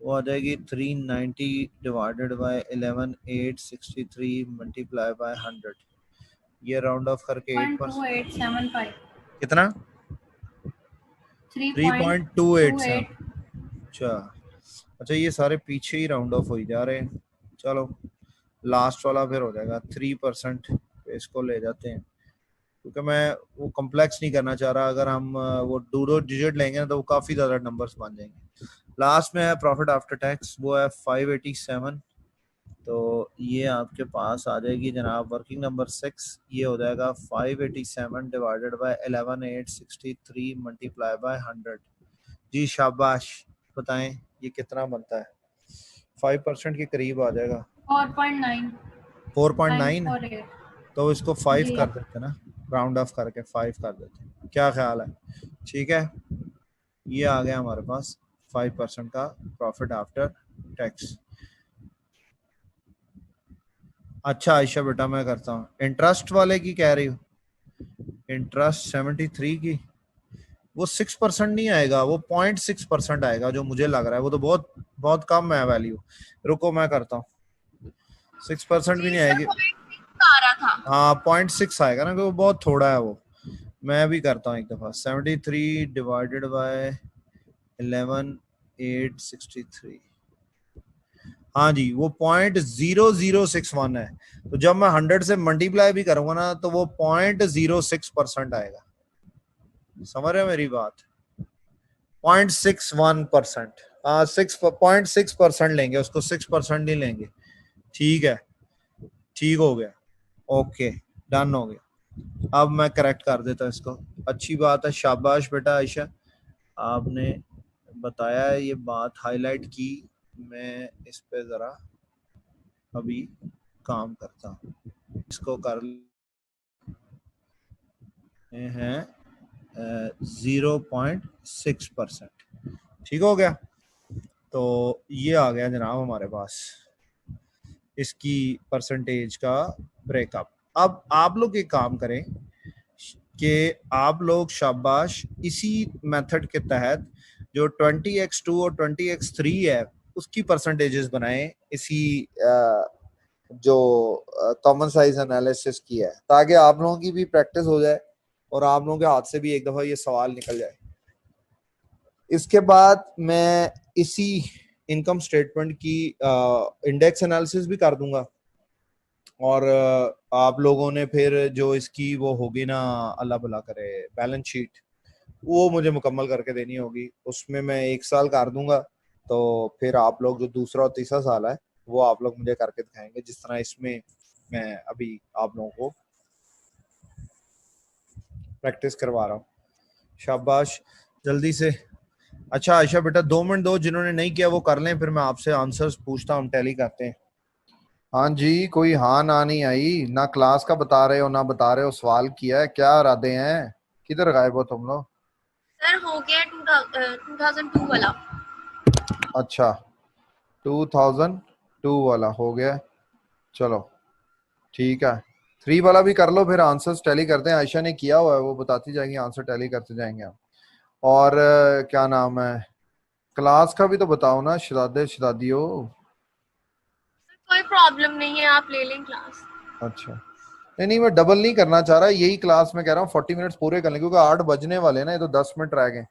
वो आ जाएगी 390 डिवाइडेड बाय 11863 मल्टीप्लाई बाय 100। ये राउंड ऑफ करके 3.2875 कितना? 3.287। 3.28 अच्छा अच्छा, ये सारे पीछे ही राउंड ऑफ हो जा रहे हैं। चलो लास्ट वाला फिर हो जाएगा 3%, इसको ले जाते हैं, क्योंकि मैं वो कॉम्प्लेक्स नहीं करना चाह रहा। अगर हम वो दो डिजिट लेंगे ना तो वो काफ़ी ज़्यादा नंबर्स बन जाएंगे। लास्ट में है प्रॉफिट आफ्टर टैक्स, वो है 587, तो ये आपके पास आ जाएगी जनाब वर्किंग नंबर 6, ये हो जाएगा 587 डिवाइडेड बाय 11863 मल्टीप्लाई बाय 100। जी शाबाश, बताएं ये कितना बनता है? 5% के करीब आ जाएगा, 4.9 4.9। 948 तो इसको 5 जी कर देते ना, राउंड ऑफ करके 5 कर देते, क्या ख्याल है? ठीक है, ये आ गया हमारे पास 5% का प्रॉफिट आफ्टर टैक्स। अच्छा आयशा बेटा, मैं करता हूँ इंटरेस्ट वाले की कह रही हूँ, इंटरेस्ट 73 की, वो 6% नहीं आएगा, वो 0.6% आएगा जो मुझे लग रहा है, वो तो बहुत बहुत कम है वैल्यू। रुको मैं करता हूँ, 6% भी नहीं आएगी। आ रहा था। हाँ 0.6 आएगा ना, वो बहुत थोड़ा है वो। मैं भी करता हूँ एक दफा, 73 डिवाइडेड बाय 11863, हाँ जी वो 0.0061 है। तो जब मैं 100 से मल्टीप्लाई भी करूंगा ना तो वो 0.06% आएगा। समझ रहे हो मेरी बात? 0.61%। 6.6% लेंगे उसको, 6% नहीं लेंगे। ठीक है, ठीक हो गया, ओके, डन हो गया। अब मैं करेक्ट कर देता हूँ इसको। अच्छी बात है, शाबाश बेटा आयशा, आपने बताया है, ये बात हाईलाइट की। मैं इस पे जरा अभी काम करता हूँ, इसको कर हैं 0.6%। ठीक हो गया, तो ये आ गया जनाब हमारे पास इसकी परसेंटेज का ब्रेकअप। अब आप लोग एक काम करें कि आप लोग शाबाश इसी मेथड के तहत जो 20x2 और 20x3 है उसकी परसेंटेजेस बनाएं, इसी जो कॉमन साइज एनालिसिस की है, ताकि आप लोगों की भी प्रैक्टिस हो जाए और आप लोगों के हाथ से भी एक दफा ये सवाल निकल जाए। इसके बाद मैं इसी इनकम स्टेटमेंट की इंडेक्स एनालिसिस भी कर दूंगा, और आप लोगों ने फिर जो इसकी वो होगी ना, अल्लाह भला करे, बैलेंस शीट, वो मुझे मुकम्मल करके देनी होगी। उसमें मैं 1 साल कर दूंगा, तो फिर आप लोग जो दूसरा और तीसरा साल है वो आप लोग मुझे करके दिखाएंगे, जिस तरह इसमें मैं अभी आप लोगों को प्रैक्टिस करवा रहा हूँ। शाबाश, जल्दी से। अच्छा आयशा बेटा 2 मिनट दो, जिन्होंने नहीं किया वो कर लें, फिर मैं आपसे आंसर्स पूछता हूँ, टैली करते हैं। हाँ जी, कोई हाँ ना नहीं आई, ना क्लास का बता रहे हो ना बता रहे हो, सवाल किया है, क्या इरादे हैं, किधर गायब हो तुम लोग? सर हो गया 2002 वाला। अच्छा, 2002 वाला हो गया, चलो ठीक है। 3 वाला भी कर लो, फिर आंसर्स टैली करते हैं। आयशा ने किया हुआ है, वो बताती जाएंगी, आंसर टैली करते जाएंगे हम। और क्या नाम है, क्लास का भी तो बताओ ना, शरादे शरादियो। कोई प्रॉब्लम नहीं है, आप ले लें क्लास। अच्छा, नहीं नहीं, मैं डबल नहीं करना चाह रहा, यही क्लास में कह रहा हूँ 40 मिनट्स पूरे कर लें, क्योंकि 8 बजने वाले हैं ना, ये तो 10 मिनट रह गए,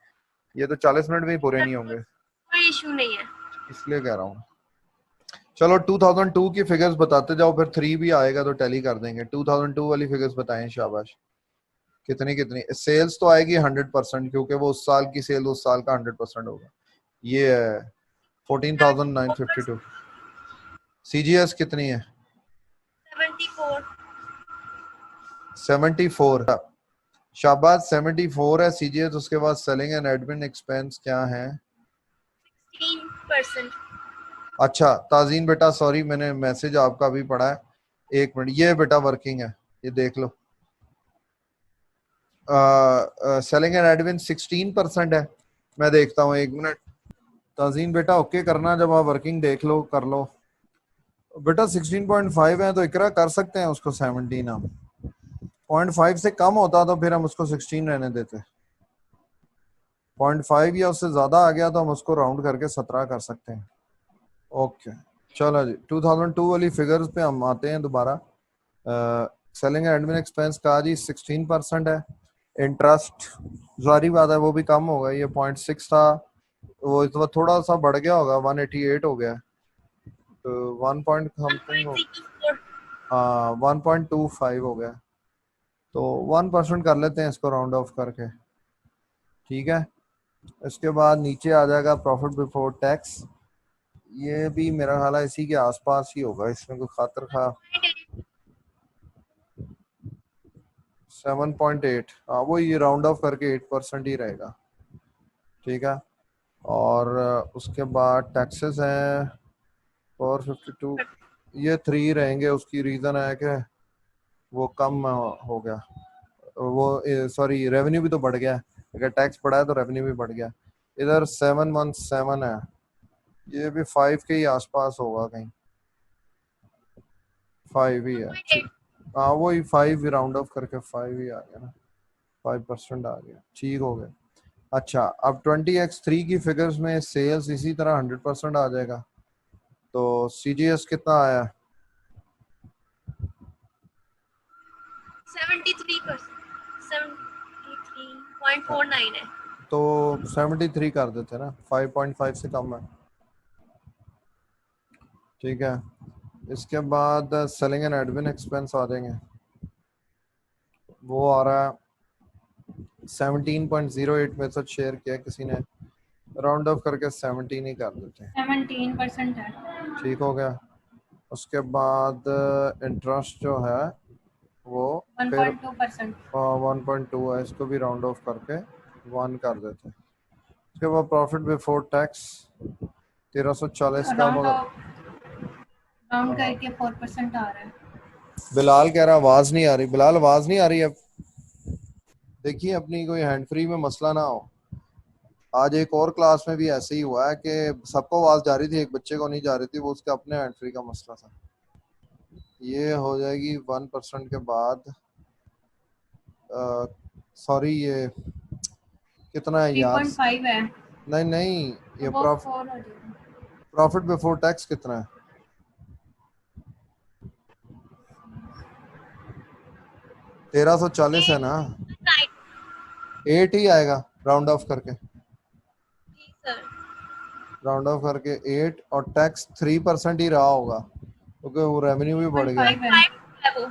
ये तो 40 मिनट भी पूरे नहीं होंगे, कोई इशू नहीं है। इसलिए कह रहा हूँ। चलो 2002 की फिगर्स बताते जाओ, फिर 3 भी आएगा तो टैली कर देंगे। 2002 वाली फिगर्स बताएं शाबाश। कितनी कितनी सेल्स तो आएगी 100%, क्योंकि वो उस साल की सेल उस साल का 100% होगा। ये है 14,952। सीजीएस कितनी है? 74। 74। शाबाश, 74 है सीजीएस। उसके बाद सेलिंग एंड एडमिन एक्सपेंस क्या है? 16%। अच्छा ताजीन बेटा, सॉरी मैंने मैसेज आपका भी पढ़ा है, 1 मिनट, ये बेटा वर्किंग है, ये देख लो। सेलिंग एंड एडमिन 16% है, मैं देखता हूँ, 1 मिनट। ताजीन बेटा ओके करना, जब आप वर्किंग देख लो कर लो बेटा। 16.5 है तो इकरा कर सकते हैं उसको 17, हम 0.5 से कम होता तो फिर हम उसको 16 रहने देते। 0.5 या उससे ज्यादा आ गया तो हम उसको राउंड करके 17 कर सकते हैं। ओके, चलो जी 2002 वाली फिगर्स पे हम आते हैं दोबारा। सेलिंग एंड एडमिन एक्सपेंस का जी 16% है। इंटरेस्ट जारी बात है वो भी कम होगा, ये 0.6 था, वो इस बार थोड़ा सा बढ़ गया होगा, 188 हो गया, तो 1 पॉइंट समथिंग हो, 1.324। हाँ 1.25 हो गया, तो 1% कर लेते हैं इसको राउंड ऑफ करके। ठीक है, इसके बाद नीचे आ जाएगा प्रॉफिट बिफोर टैक्स, ये भी मेरा ख्याल है इसी के आसपास ही होगा, इसमें कोई खातर खा। 7.8, हाँ वो ये राउंड ऑफ करके 8% ही रहेगा। ठीक है, और उसके बाद टैक्सेस हैं 452, ये 3 रहेंगे। उसकी रीज़न है कि वो कम हो गया, वो सॉरी रेवेन्यू भी तो बढ़ गया है, अगर टैक्स बढ़ा है तो रेवेन्यू भी बढ़ गया। इधर 717 है, ये भी 5 के ही आसपास होगा, कहीं 5 ही है। हाँ वही 5 राउंड ऑफ करके 5 ही आ गया ना, 5% आ गया, ठीक हो गया। अच्छा, अब 20x3 की फिगर्स में सेल्स इसी तरह 100% आ जाएगा, तो सीजीएस कितना आया? 73%। 73.49 है। तो 73 कर देते ना, 5.5 से कम है। ठीक है, इसके बाद सेलिंग एंड एडमिन एक्सपेंस आ जाएंगे, वो आ रहा है 17.08 मेरे साथ शेयर किया किसी ने, राउंड ऑफ करके 17 ही कर देते हैं। 17% है। ठीक हो गया। उसके बाद इंटरेस्ट जो है वो फिर 1.2%। 1.2 है, इसको भी राउंड ऑफ करके 1 कर देते हैं। उसके बाद प्रॉफिट बिफोर टैक्स 1340 का राउंड मगर ऑफ राउंड करके 4% आ रहा है। बिलाल कह रहा आवाज नहीं आ रही। बिलाल आवाज नहीं आ रही। अब देखिए अपनी कोई हैंड फ्री में मसला ना हो। आज एक और क्लास में भी ऐसे ही हुआ है कि सबको आवाज जा रही थी, एक बच्चे को नहीं जा रही थी, वो उसके अपने हैंड फ्री का मसला था। ये हो जाएगी 1% के बाद। सॉरी ये कितना है यार? 3.5 है। नहीं नहीं, ये वो 4 हो जाएगा। प्रॉफिट बिफोर टैक्स कितना है? 1340 है ना? 8 ही आएगा राउंड ऑफ करके। जी सर। राउंड ऑफ करके 8 और टैक्स 3% ही रहा होगा क्योंकि वो रेवेन्यू भी बढ़ गया। 3.5 है वो।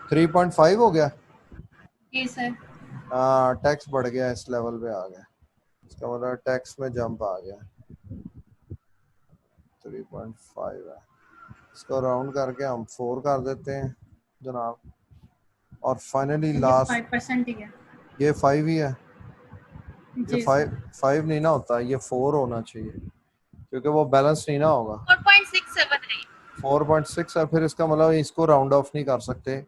3.5 हो गया। जी सर। हाँ टैक्स बढ़ गया, इस लेवल पे आ गया। इसका मतलब टैक्स में जंप आ गया। 3.5 है। इसको राउंड करके हम 4 कर देते हैं जनाब। और फाइनली ये लास्ट 5% ही है। ये 5 ही है। ये जी सर। 5 नहीं ना होता, ये 4 होना चाहिए क्योंकि वो बैलेंस नहीं ना होगा। 4.67 है। 4.6 है, फिर इसका मतलब इसको राउंड ऑफ नहीं कर सकते,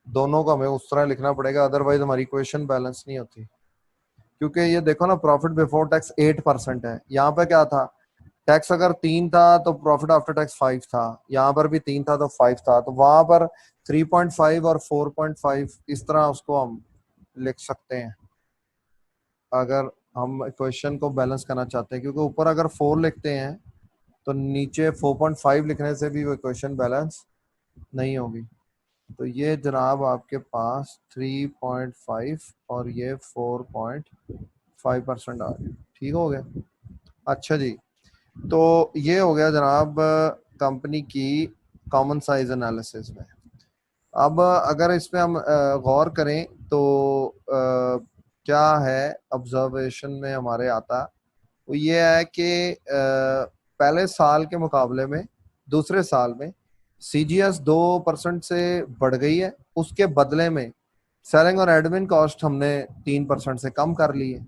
दोनों को हमें उस तरह लिखना पड़ेगा, अदरवाइज हमारी इक्वेशन बैलेंस नहीं होती। क्योंकि ये देखो ना, प्रॉफिट बिफोर टैक्स 8% है, यहाँ पे क्या था, टैक्स अगर 3 था तो प्रॉफिट आफ्टर टैक्स 5 था, यहाँ पर भी 3 था तो 5 था, तो वहां पर 3.5 और 4.5 इस तरह उसको हम लिख सकते हैं अगर हम इक्वेशन को बैलेंस करना चाहते हैं। क्योंकि ऊपर अगर 4 लिखते हैं तो नीचे 4.5 लिखने से भी वो इक्वेशन बैलेंस नहीं होगी। तो ये जनाब आपके पास 3.5 और ये 4.5% आ गया। ठीक हो गया। अच्छा जी, तो ये हो गया जनाब कंपनी की कॉमन साइज एनालिसिस में। अब अगर इसमें हम गौर करें तो क्या है ऑब्जर्वेशन में हमारे आता, वो ये है कि पहले साल के मुकाबले में दूसरे साल में सीजीएस 2% से बढ़ गई है, उसके बदले में सेलिंग और एडमिन कॉस्ट हमने 3% से कम कर ली है,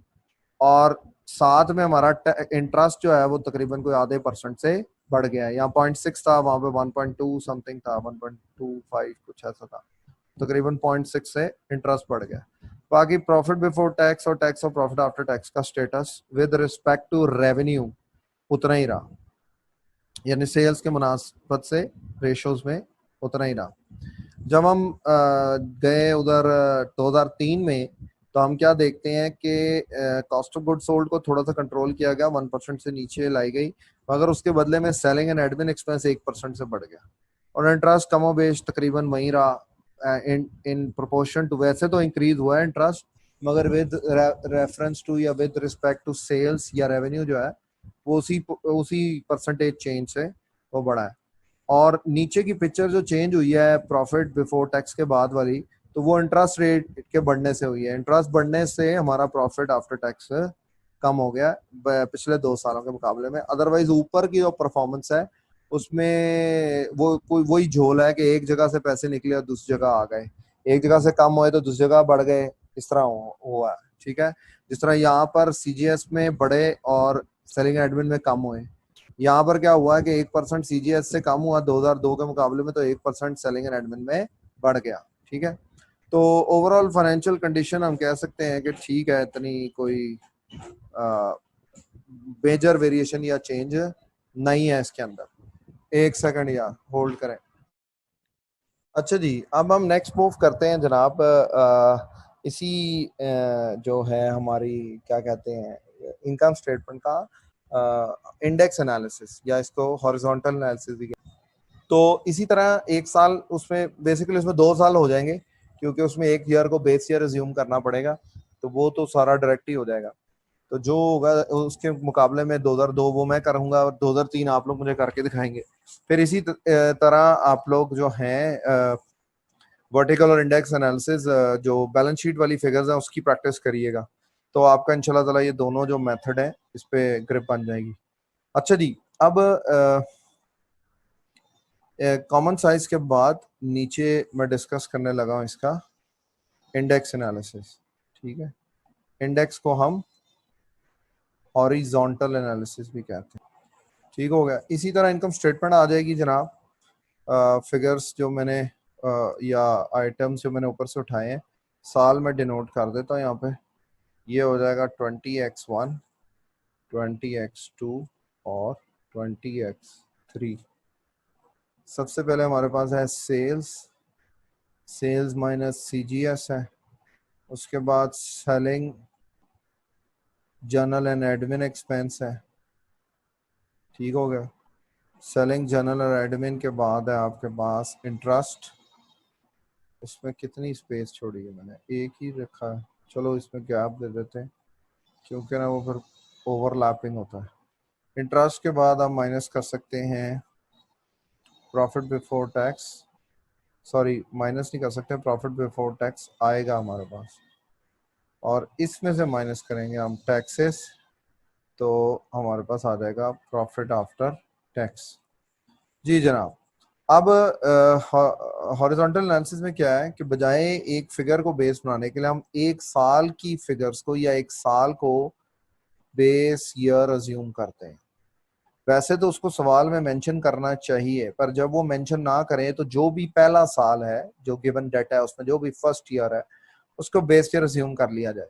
और साथ में हमारा इंटरेस्ट जो है वो तकरीबन कोई आधे परसेंट से बढ़ गया है। यहाँ 0.6 था, वहां पे 1.2 समथिंग था, 1.25 कुछ ऐसा था, तकरीबन 0.6 से इंटरेस्ट बढ़ गया। बाकी प्रॉफिट बिफोर टैक्स और टैक्स और प्रॉफिट आफ्टर टैक्स का status with respect to revenue उतना ही रहा, यानी सेल्स के मुनासबत से रेशोज में उतना ही रहा। जब हम गए उधर 2003 में, तो हम क्या देखते हैं कि कॉस्ट ऑफ गुड सोल्ड को थोड़ा सा कंट्रोल किया गया, 1% से नीचे लाई गई, मगर उसके बदले में सेलिंग एंड एडमिन एक्सपेंस 1% से बढ़ गया, और इंटरेस्ट कमोबेश तकरीबन वहीं रहा इन प्रोपोर्शन टू, वैसे तो इंक्रीज हुआ है इंटरेस्ट, मगर विद रेफरेंस टू या विद रिस्पेक्ट टू सेल्स या रेवेन्यू जो है वो उसी परसेंटेज चेंज से वो बढ़ा है। और नीचे की पिक्चर जो चेंज हुई है प्रॉफिट बिफोर टैक्स के बाद वाली, तो वो इंटरेस्ट रेट के बढ़ने से हुई है। इंटरेस्ट बढ़ने से हमारा प्रॉफिट आफ्टर टैक्स कम हो गया पिछले 2 सालों के मुकाबले में। अदरवाइज ऊपर की जो परफॉर्मेंस है उसमें वो कोई वही झोल है कि एक जगह से पैसे निकले और दूसरी जगह आ गए, एक जगह से कम हुए तो दूसरी जगह बढ़ गए, इस तरह हुआ है। ठीक है, जिस तरह यहाँ पर सीजीएस में बढ़े और सेलिंग एडमिन में कम हुए, यहाँ पर क्या हुआ है कि 1% सीजीएस से कम हुआ 2002 के मुकाबले में, तो 1% सेलिंग एंड एडमिन में बढ़ गया। ठीक है, तो ओवरऑल फाइनेंशियल कंडीशन हम कह सकते हैं कि ठीक है, इतनी कोई मेजर वेरिएशन या चेंज नहीं है इसके अंदर। एक सेकंड यार होल्ड करें। अच्छा जी, अब हम नेक्स्ट मूव करते हैं जनाब इसी जो है हमारी क्या कहते हैं इनकम स्टेटमेंट का इंडेक्स एनालिसिस, या इसको हॉरिजॉन्टल एनालिसिस भी। तो इसी तरह एक साल उसमें बेसिकली उसमें 2 साल हो जाएंगे, क्योंकि उसमें एक ईयर को बेस ईयर रिज्यूम करना पड़ेगा, तो वो तो सारा डायरेक्ट ही हो जाएगा। तो जो होगा उसके मुकाबले में 2002 वो मैं करूंगा और 2003 आप लोग मुझे करके दिखाएंगे। फिर इसी तरह आप लोग जो हैं वर्टिकल और इंडेक्स एनालिसिस जो बैलेंस शीट वाली फिगर्स हैं उसकी प्रैक्टिस करिएगा। तो आपका इंशाल्लाह ताला ये दोनों जो मेथड है इस पे ग्रिप बन जाएगी। अच्छा जी, अब कॉमन साइज के बाद नीचे मैं डिस्कस करने लगा हूं इसका इंडेक्स एनालिसिस। ठीक है, इंडेक्स को हम हॉरिजॉन्टल एनालिसिस भी कहते हैं। ठीक हो गया। इसी तरह इनकम स्टेटमेंट आ जाएगी जनाब। फिगर्स जो मैंने या आइटम्स जो मैंने ऊपर से उठाए हैं, साल में डिनोट कर देता हूँ यहाँ पे। ये हो जाएगा 20x1, 20x2 और 20x3। सबसे पहले हमारे पास है सेल्स, सेल्स माइनस सीजीएस है। उसके बाद selling general and admin expense है। ठीक हो गया। सेलिंग जनरल और एडमिन के बाद है आपके पास इंटरेस्ट। इसमें कितनी स्पेस छोड़ी है मैंने, एक ही रखा है, चलो इसमें गैप दे देते हैं क्योंकि ना वो फिर ओवरलैपिंग होता है। इंटरेस्ट के बाद आप माइनस कर सकते हैं profit before tax, sorry minus नहीं कर सकते, प्रॉफिट बिफोर टैक्स आएगा हमारे पास और इसमें से माइनस करेंगे हम टैक्सेस, तो हमारे पास आ जाएगा प्रॉफिट आफ्टर टैक्स। जी जनाब। अब हॉरिजॉन्टल एनालिसिस में क्या है कि बजाय एक फिगर को बेस बनाने के लिए हम एक साल की फिगर्स को या एक साल को बेस ईयर अज्यूम करते हैं। वैसे तो उसको सवाल में मेंशन करना चाहिए, पर जब वो मेंशन ना करें तो जो भी पहला साल है जो गिवन डेटा है उसमें जो भी फर्स्ट ईयर है उसको बेस ईयर अज्यूम कर लिया जाए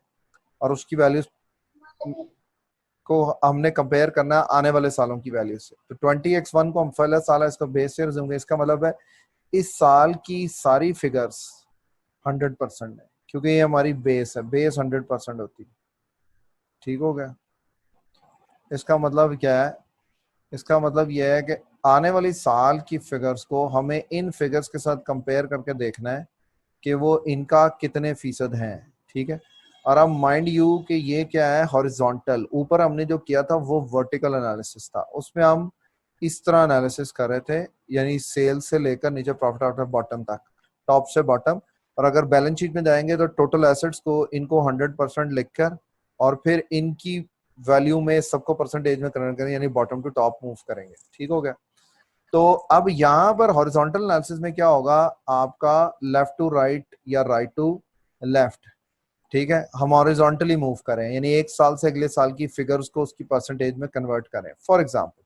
और उसकी वैल्यूज को हमने कंपेयर करना है आने वाले सालों की वैल्यू से। तो 20x1 को हम पहला साल है इसको बेस ईयर अज्यूम, इसका मतलब है इस साल की सारी फिगर्स 100% है क्योंकि ये हमारी बेस है, बेस 100% होती है। ठीक हो गया। इसका मतलब क्या है, इसका मतलब यह है कि आने वाली साल की फिगर्स को हमें इन फिगर्स के साथ कंपेयर करके देखना है कि वो इनका कितने फीसद हैं। ठीक है। और अब माइंड यू कि ये क्या है, हॉरिजॉन्टल। ऊपर हमने जो किया था वो वर्टिकल एनालिसिस था, उसमें हम इस तरह एनालिसिस कर रहे थे, यानी सेल से लेकर नीचे प्रॉफिट आफ्टर बॉटम तक, टॉप से बॉटम। और अगर बैलेंस शीट में जाएंगे तो टोटल एसेट्स को इनको 100% लिखकर और फिर इनकी वैल्यू में सबको परसेंटेज में कन्वर्ट करेंगे, यानी बॉटम टू टॉप मूव करेंगे। ठीक हो गया। तो अब यहाँ पर हॉरिजॉन्टल एनालिसिस में क्या होगा, आपका लेफ्ट टू राइट या राइट टू लेफ्ट। ठीक है, हम हॉरिजॉन्टली मूव करें, यानी एक साल से अगले साल की फिगर्स को उसकी परसेंटेज में कन्वर्ट करें। फॉर एग्जांपल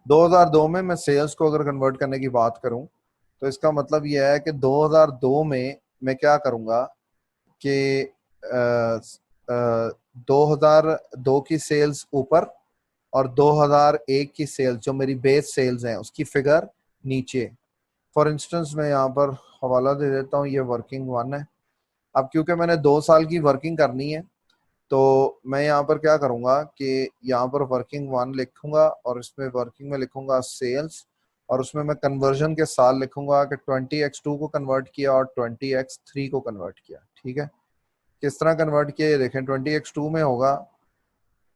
2002 में मैं सेल्स को अगर कन्वर्ट करने की बात करूं तो इसका मतलब यह है कि 2002 में मैं क्या करूंगा कि 2002 की सेल्स ऊपर और 2001 की सेल्स जो मेरी बेस सेल्स हैं उसकी फिगर नीचे। फॉर इंस्टेंस मैं यहाँ पर हवाला दे देता हूँ, ये वर्किंग वन है। अब क्योंकि मैंने 2 साल की वर्किंग करनी है तो मैं यहाँ पर क्या करूँगा कि यहाँ पर वर्किंग वन लिखूंगा और इसमें वर्किंग में लिखूंगा सेल्स और उसमें मैं कन्वर्जन के साल लिखूंगा कि 20x2 को कन्वर्ट किया और 20x3 को कन्वर्ट किया। ठीक है। किस तरह कन्वर्ट किया ये देखें। 20x2 में होगा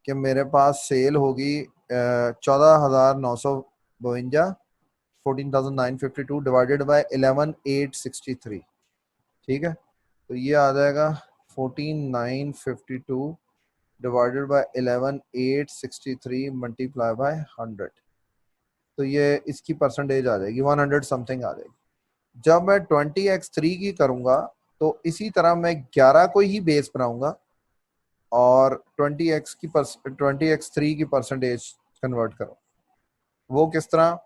कि मेरे पास सेल होगी 14,952, 14,952 डिवाइडेड बाय 11,863। ठीक है। तो ये आ जाएगा 14,952 डिवाइडेड बाय 11,863 मल्टीप्लाई बाय 100। तो ये इसकी परसेंटेज आ जाएगी 100 समथिंग आ जाएगी। जब मैं 20x3 की करूंगा तो इसी तरह मैं 11 को ही बेस बनाऊंगा और 20x3 की परसेंटेज कन्वर्ट करो। वो किस तरह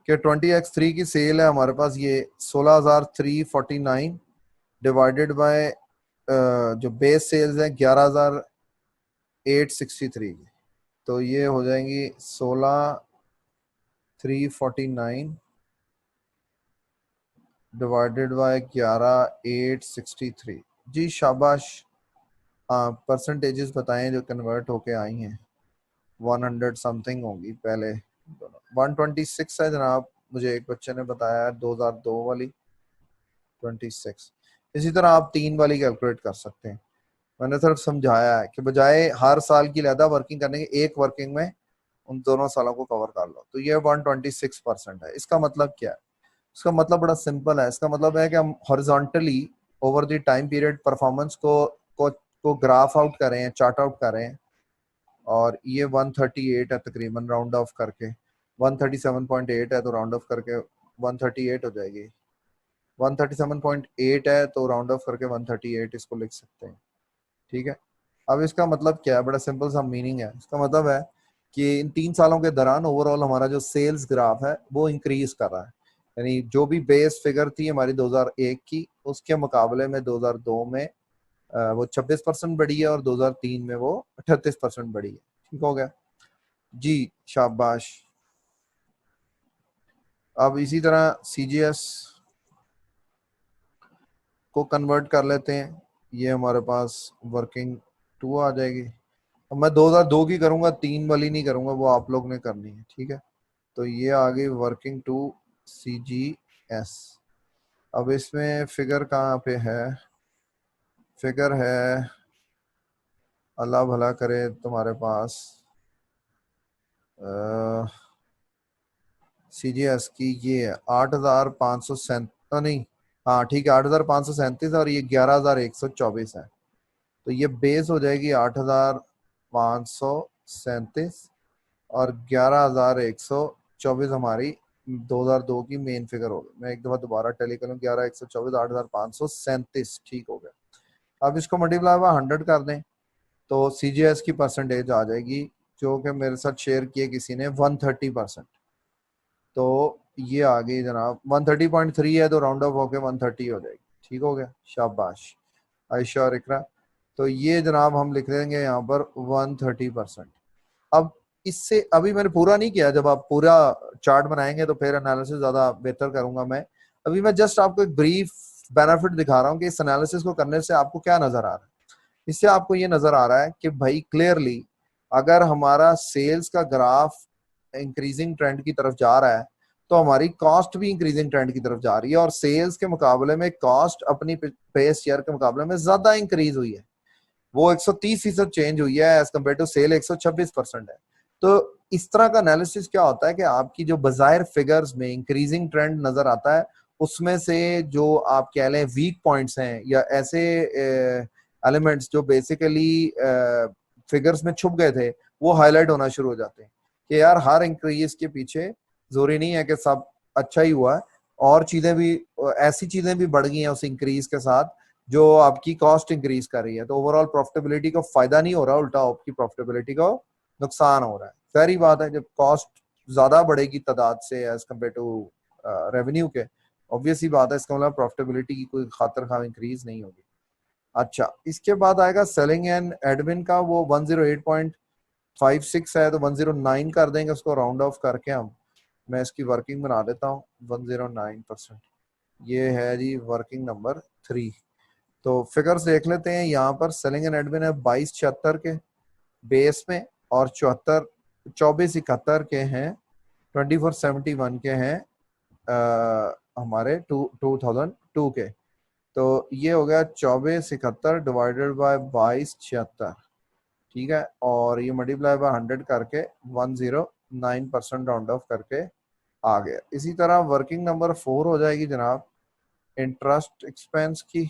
कि 20x3 की सेल है हमारे पास ये 16,349 डिवाइडेड बाय जो बेस सेल्स है 11,863 की, तो ये हो जाएंगी 16,349 डिवाइडेड बाय 11,863। जी शाबाश। हाँ परसेंटेजेस बताएं जो कन्वर्ट होके आई हैं। 100 समथिंग होगी पहले, 126 है जनाब, मुझे एक बच्चे ने बताया 2002 वाली 26। इसी तरह आप 3 वाली कैलकुलेट कर सकते हैं। मैंने सिर्फ समझाया है कि बजाय हर साल की लहदा वर्किंग करने के एक वर्किंग में उन दोनों सालों को कवर कर लो। तो ये 126% है। इसका मतलब क्या है, इसका मतलब बड़ा सिंपल है। इसका मतलब है कि हम horizontally over the time period performance को को ग्राफ आउट कर रहे हैं, चार्ट आउट कर रहे हैं, और ये 138 है तकरीबन, राउंड ऑफ करके 137.8 है तो राउंड ऑफ करके 138 हो जाएगी। 137.8 है तो राउंड ऑफ करके 138 इसको लिख सकते हैं। ठीक है, अब इसका मतलब क्या है, बड़ा सिंपल सा मीनिंग है। इसका मतलब है कि इन 3 सालों के दौरान ओवरऑल हमारा जो सेल्स ग्राफ है वो इंक्रीज कर रहा है। यानी जो भी बेस फिगर थी हमारी 2001 की, उसके मुकाबले में 2002 में वो 26% बढ़ी है, और 2003 में वो 38% बढ़ी है। ठीक हो गया जी, शाबाश। अब इसी तरह सीजीएस को कन्वर्ट कर लेते हैं। ये हमारे पास वर्किंग 2 आ जाएगी। अब मैं 2002 की करूंगा, 3 वाली नहीं करूंगा, वो आप लोग ने करनी है। ठीक है, तो ये आ गई वर्किंग 2 CGS। अब इसमें फिगर कहाँ पे है, फिगर है, अल्लाह भला करे तुम्हारे पास, CGS की ये 8,537, नहीं, हाँ ठीक है, 8,537 और ये 11,124 है। तो ये बेस हो जाएगी 8,537 और 11,124 हमारी 2002 की मेन फिगर हो गई। मैं एक दफा दोबारा टेली करूँ, 11,124, 8,537, ठीक हो गया। अब इसको मल्टीप्लाई बाय 100 कर दें तो CGS की परसेंटेज आ जाएगी, जो कि मेरे साथ शेयर किए किसी ने, 130%। तो ये आ गई जनाब, 130.3 है तो राउंड ऑफ होके 130 हो जाएगी। ठीक हो गया, शाबाश आयशा और इकरा। तो ये जनाब हम लिख देंगे यहाँ पर 130%। अब इससे अभी मैंने पूरा नहीं किया, जब आप पूरा चार्ट बनाएंगे तो फिर एनालिसिस ज्यादा बेहतर करूंगा मैं। अभी मैं जस्ट आपको एक ब्रीफ बेनिफिट दिखा रहा हूँ कि इस एनालिसिस को करने से आपको क्या नजर आ रहा है। इससे आपको ये नजर आ रहा है कि भाई क्लियरली अगर हमारा सेल्स का ग्राफ इंक्रीजिंग ट्रेंड की तरफ जा रहा है तो हमारी कॉस्ट भी इंक्रीजिंग ट्रेंड की तरफ जा रही है, और सेल्स के मुकाबले में कॉस्ट अपनी बेस ईयर के मुकाबले में ज्यादा इंक्रीज हुई है। वो 130% चेंज हुई है एज कम्पेयर टू सेल 126% है। तो इस तरह का एनालिसिस क्या होता है कि आपकी जो बाजार फिगर्स में इंक्रीजिंग ट्रेंड नजर आता है, उसमें से जो आप कह लें वीक पॉइंट्स हैं या ऐसे एलिमेंट्स जो बेसिकली फिगर्स में छुप गए थे, वो हाईलाइट होना शुरू हो जाते हैं कि यार हर इंक्रीज के पीछे जरूरी नहीं है कि सब अच्छा ही हुआ है, और चीजें भी, ऐसी चीजें भी बढ़ गई हैं उस इंक्रीज के साथ जो आपकी कॉस्ट इंक्रीज कर रही है। तो ओवरऑल प्रॉफिटेबिलिटी को फायदा नहीं हो रहा, उल्टा आपकी प्रॉफिटेबिलिटी को नुकसान हो रहा है। सारी बात है, जब कॉस्ट ज्यादा बढ़ेगी तादाद से एज कम्पेयर टू रेवेन्यू के, ऑब्वियस ही बात है, इसका मतलब प्रॉफिटेबिलिटी की कोई खातर खा इंक्रीज नहीं होगी। अच्छा, इसके बाद आएगा सेलिंग एंड एडमिन का, वो 108.56 है तो 109 कर देंगे उसको राउंड ऑफ करके हम। मैं इसकी वर्किंग बना देता हूँ, 109%। ये है जी वर्किंग नंबर 3। तो फिगर्स देख लेते हैं। यहाँ पर सेलिंग एंड एडमिन है 2276 के बेस में, और 2471 के हैं, 2471 के हैं हमारे 2002 के। तो ये हो गया 2471 डिवाइडेड बाय 2276। ठीक है, और ये मल्टीप्लाई बाय 100 करके 109% राउंड ऑफ करके आ गया। इसी तरह वर्किंग नंबर 4 हो जाएगी जनाब इंटरेस्ट एक्सपेंस की।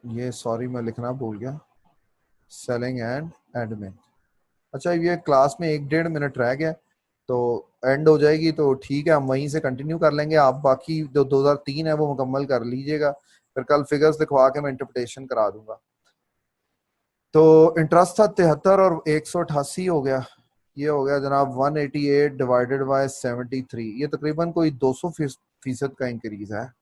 ये सॉरी मैं लिखना भूल गया, सेलिंग एंड एडमिन। अच्छा, ये क्लास में 1-1.5 मिनट रह गया तो एंड हो जाएगी, तो ठीक है, हम वहीं से कंटिन्यू कर लेंगे। आप बाकी जो 2003 है वो मुकम्मल कर लीजिएगा, फिर कल फिगर्स दिखवा के मैं इंटरप्रिटेशन करा दूंगा। तो इंटरेस्ट था 73 और 188 हो गया। ये हो गया जनाब 188 डिवाइडेड बाय 73, ये तकरीबन कोई 200% का इंक्रीज है।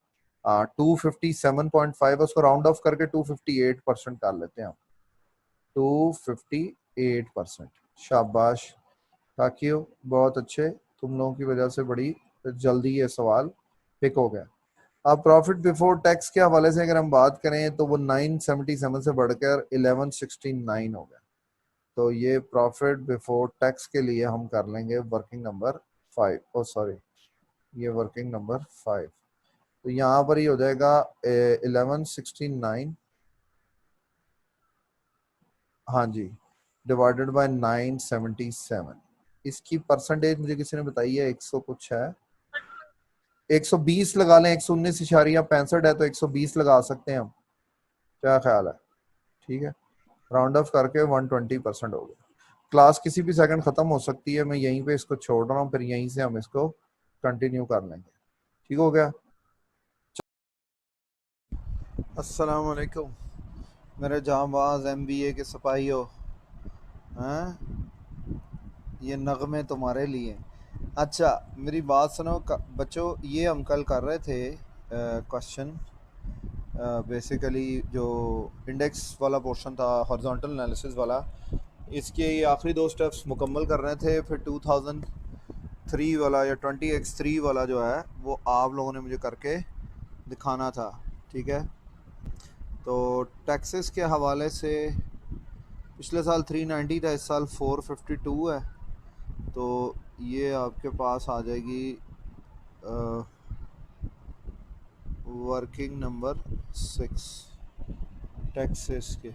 257.5, उसको राउंड ऑफ करके 258% कर लेते हैं हम। 258%, शाबाश, थैंक यू, बहुत अच्छे, तुम लोगों की वजह से बड़ी जल्दी ये सवाल पिक हो गया। अब प्रॉफिट बिफोर टैक्स के हवाले से अगर हम बात करें तो वो 977 से बढ़कर 1169 हो गया। तो ये प्रॉफिट बिफोर टैक्स के लिए हम कर लेंगे वर्किंग नंबर 5, ओ सॉरी, ये वर्किंग नंबर 5। तो यहाँ पर ही हो जाएगा 1169, हाँ जी, डिवाइडेड बाय 977। इसकी परसेंटेज मुझे किसी ने बताई है 100 कुछ है, 120 लगा लें, 119.65 है तो 120 लगा सकते हैं हम, क्या ख्याल है? ठीक है, राउंड ऑफ करके 120% हो गया। क्लास किसी भी सेकंड खत्म हो सकती है, मैं यहीं पे इसको छोड़ रहा हूँ, फिर यहीं से हम इसको कंटिन्यू कर लेंगे। ठीक हो गया। अस्सलाम वालेकुम मेरे जांबाज MBA के सिपाही हो हैं, ये नगमे तुम्हारे लिए। अच्छा मेरी बात सुनो बच्चों, ये हम कल कर रहे थे क्वेश्चन, बेसिकली जो इंडेक्स वाला पोर्शन था, हॉरिजॉन्टल एनालिसिस वाला, इसके ये आखिरी 2 स्टेप्स मुकम्मल कर रहे थे। फिर 2003 वाला या 20x3 वाला जो है वो आप लोगों ने मुझे करके दिखाना था। ठीक है, तो टैक्सेस के हवाले से पिछले साल 390 था, इस साल 452 है, तो ये आपके पास आ जाएगी वर्किंग नंबर 6 टैक्सेस के।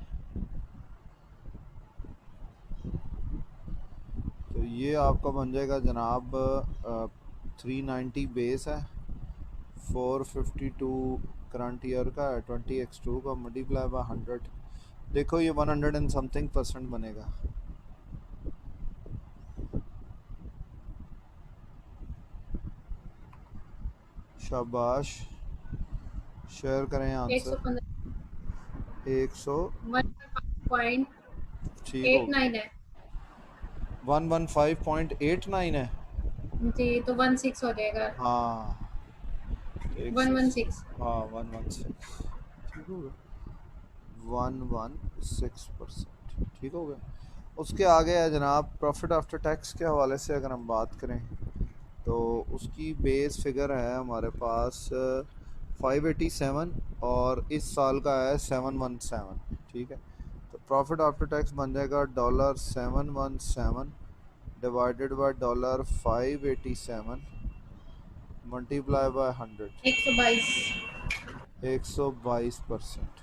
तो ये आपका बन जाएगा जनाब 390 बेस है, 452 करंट ईयर का है, 20x2 का मल्टीप्लाई बाय 100, देखो ये 100 एंड समथिंग % बनेगा। शाबाश, शेयर करें आंसर। 100 ठीक हो, 115.89 है 115.89 है जी, तो 16 हो जाएगा। हाँ, 100 116। हाँ 116 ठीक हो गया, 116%। ठीक हो गया। उसके आगे है जनाब प्रॉफिट आफ्टर टैक्स के हवाले से अगर हम बात करें तो उसकी बेस फिगर है हमारे पास 587 और इस साल का है 717। ठीक है, तो प्रॉफिट आफ्टर टैक्स बन जाएगा $717 डिवाइडेड बाय $587 मल्टीप्लाई बाय 100, 122। 122%।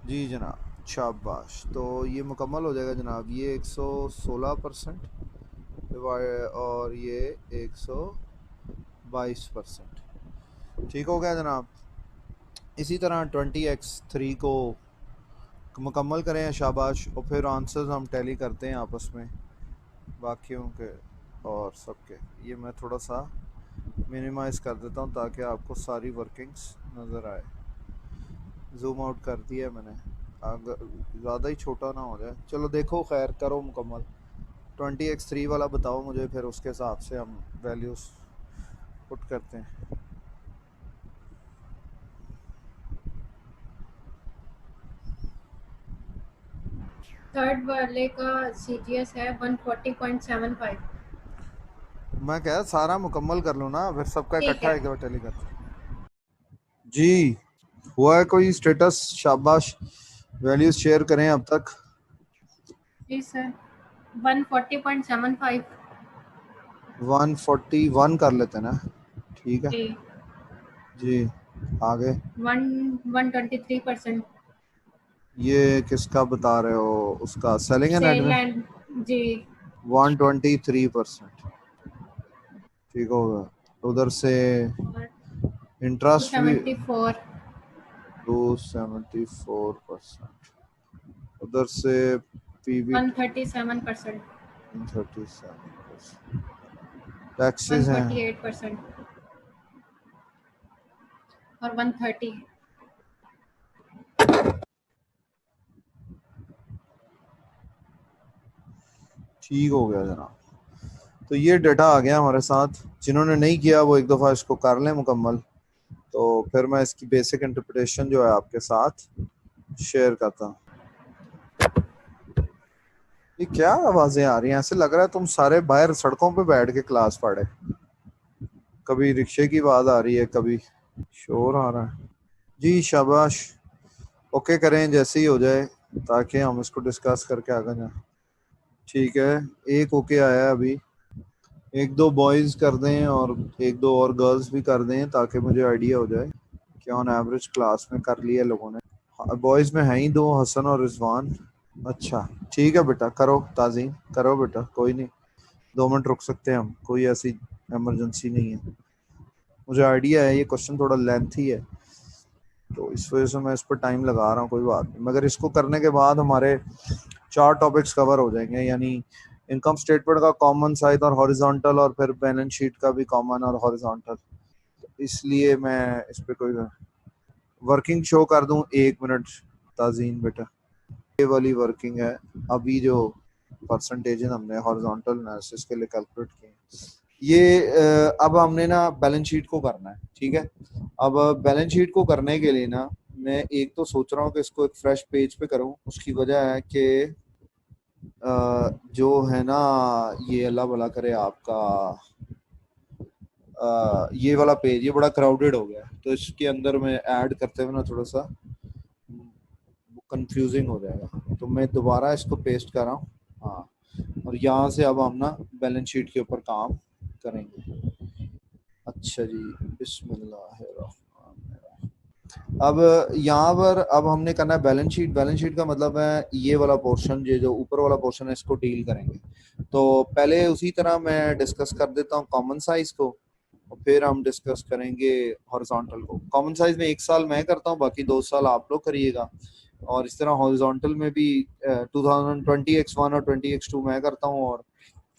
जी जनाब, शाबाश। तो ये मुकम्मल हो जाएगा जनाब, ये 116% और ये 122%। ठीक हो गया जनाब। इसी तरह 20x3 को मुकम्मल करें, शाबाश। और फिर आंसर्स हम टैली करते हैं आपस में बाकियों के और सबके। ये मैं थोड़ा सा मिनिमाइज़ कर देता हूँ ताकि आपको सारी वर्किंग्स नज़र आए। जूम आउट कर दिया है मैंने, अगर ज़्यादा ही छोटा ना हो जाए। चलो देखो, खैर करो मुकम्मल। 20x3 वाला बताओ मुझे, फिर उसके हिसाब से हम वैल्यूज़ पुट करते हैं। थर्ड वाले का CGS है 140.75। मैं कह सारा मुकम्मल कर लो ना, फिर सबका ठीक इकट्ठा है। एक बार टैली करते हैं। जी, हुआ है कोई स्टेटस? शाबाश, वैल्यूज शेयर करें अब तक। जी सर, 140.75। 141 कर लेते हैं ना, ठीक है जी, जी। आगे 123%। ये किसका बता रहे हो? उसका selling and sell admin and G 123%। ठीक होगा। उधर से और इंटरेस्ट भी 274। 274%। उधर से PBT 137%। 37%। टैक्सेस हैं 148% और 130। ठीक हो गया जनाब। तो ये डेटा आ गया हमारे साथ। जिन्होंने नहीं किया वो एक दफ़ा इसको कर लें मुकम्मल, तो फिर मैं इसकी बेसिक इंटरप्रिटेशन जो है आपके साथ शेयर करता हूँ। ये क्या आवाज़ें आ रही हैं? ऐसे लग रहा है तुम सारे बाहर सड़कों पे बैठ के क्लास पढ़े। कभी रिक्शे की आवाज़ आ रही है, कभी शोर आ रहा है। जी शाबाश, ओके करें जैसे ही हो जाए ताकि हम इसको डिस्कस करके आगे जाएं। ठीक है, एक ओके आया है अभी। एक दो बॉयज़ कर दें और एक दो और गर्ल्स भी कर दें ताकि मुझे आइडिया हो जाए कि ऑन एवरेज क्लास में कर लिया लोगों ने। बॉयज़ में हैं ही दो, हसन और रिजवान। अच्छा ठीक है बेटा, करो ताज़ीम, करो बेटा, कोई नहीं, 2 मिनट रुक सकते हैं हम, कोई ऐसी इमरजेंसी नहीं है। मुझे आइडिया है ये क्वेश्चन थोड़ा लेंथी है, तो इस वजह से मैं इस पर टाइम लगा रहा हूँ, कोई बात नहीं। मगर इसको करने के बाद हमारे 4 टॉपिक्स कवर हो जाएंगे, यानी इनकम स्टेटमेंट का कॉमन साइज और हॉरिजॉन्टल, और फिर बैलेंस शीट का भी कॉमन और हॉरिजॉन्टल। इसलिए मैं इस पे कोई वर्किंग शो कर दूं, 1 मिनट ताजीन बेटा। ये वाली वर्किंग है, अभी जो परसेंटेज हमने हॉरिजॉन्टल एनालिसिस के लिए कैलकुलेट किए, ये अब हमने ना बैलेंस शीट को करना है, ठीक है। अब बैलेंस शीट को करने के लिए ना मैं एक तो सोच रहा हूँ कि इसको एक फ्रेश पेज पे करूँ। उसकी वजह है कि जो है ना, ये अल्लाह भला करे आपका ये वाला पेज ये बड़ा क्राउडेड हो गया है, तो इसके अंदर में ऐड करते हुए ना थोड़ा सा कंफ्यूजिंग हो जाएगा, तो मैं दोबारा इसको पेस्ट कर रहा हूँ। हाँ, और यहाँ से अब हम ना बैलेंस शीट के ऊपर काम करेंगे। अच्छा जी, बिस्मिल्लाहिर्रहमानिर्रहीम। अब यहाँ पर अब हमने करना है बैलेंस शीट। बैलेंस शीट का मतलब है ये वाला पोर्शन, ये जो ऊपर वाला पोर्शन है, इसको डील करेंगे। तो पहले उसी तरह मैं डिस्कस कर देता हूँ कॉमन साइज को, और फिर हम डिस्कस करेंगे हॉरिजॉन्टल को। कॉमन साइज में 1 साल मैं करता हूँ, बाकी 2 साल आप लोग करिएगा। और इस तरह हॉरिजॉन्टल में भी 2020x1 और 20x2 मैं करता हूँ, और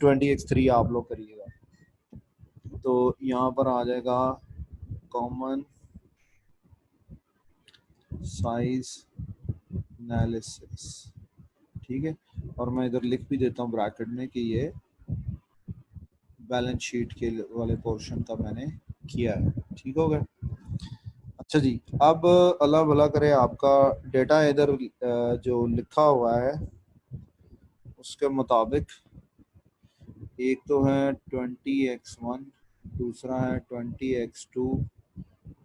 20x3 आप लोग करिएगा। तो यहाँ पर आ जाएगा कॉमन साइज एनालिसिस, ठीक है। और मैं इधर लिख भी देता हूँ ब्रैकेट में कि ये बैलेंस शीट के वाले पोर्शन का मैंने किया है, ठीक हो गया। अच्छा जी, अब अल्लाह भला करे आपका डेटा इधर जो लिखा हुआ है उसके मुताबिक एक तो है 20x1, दूसरा है 20x2,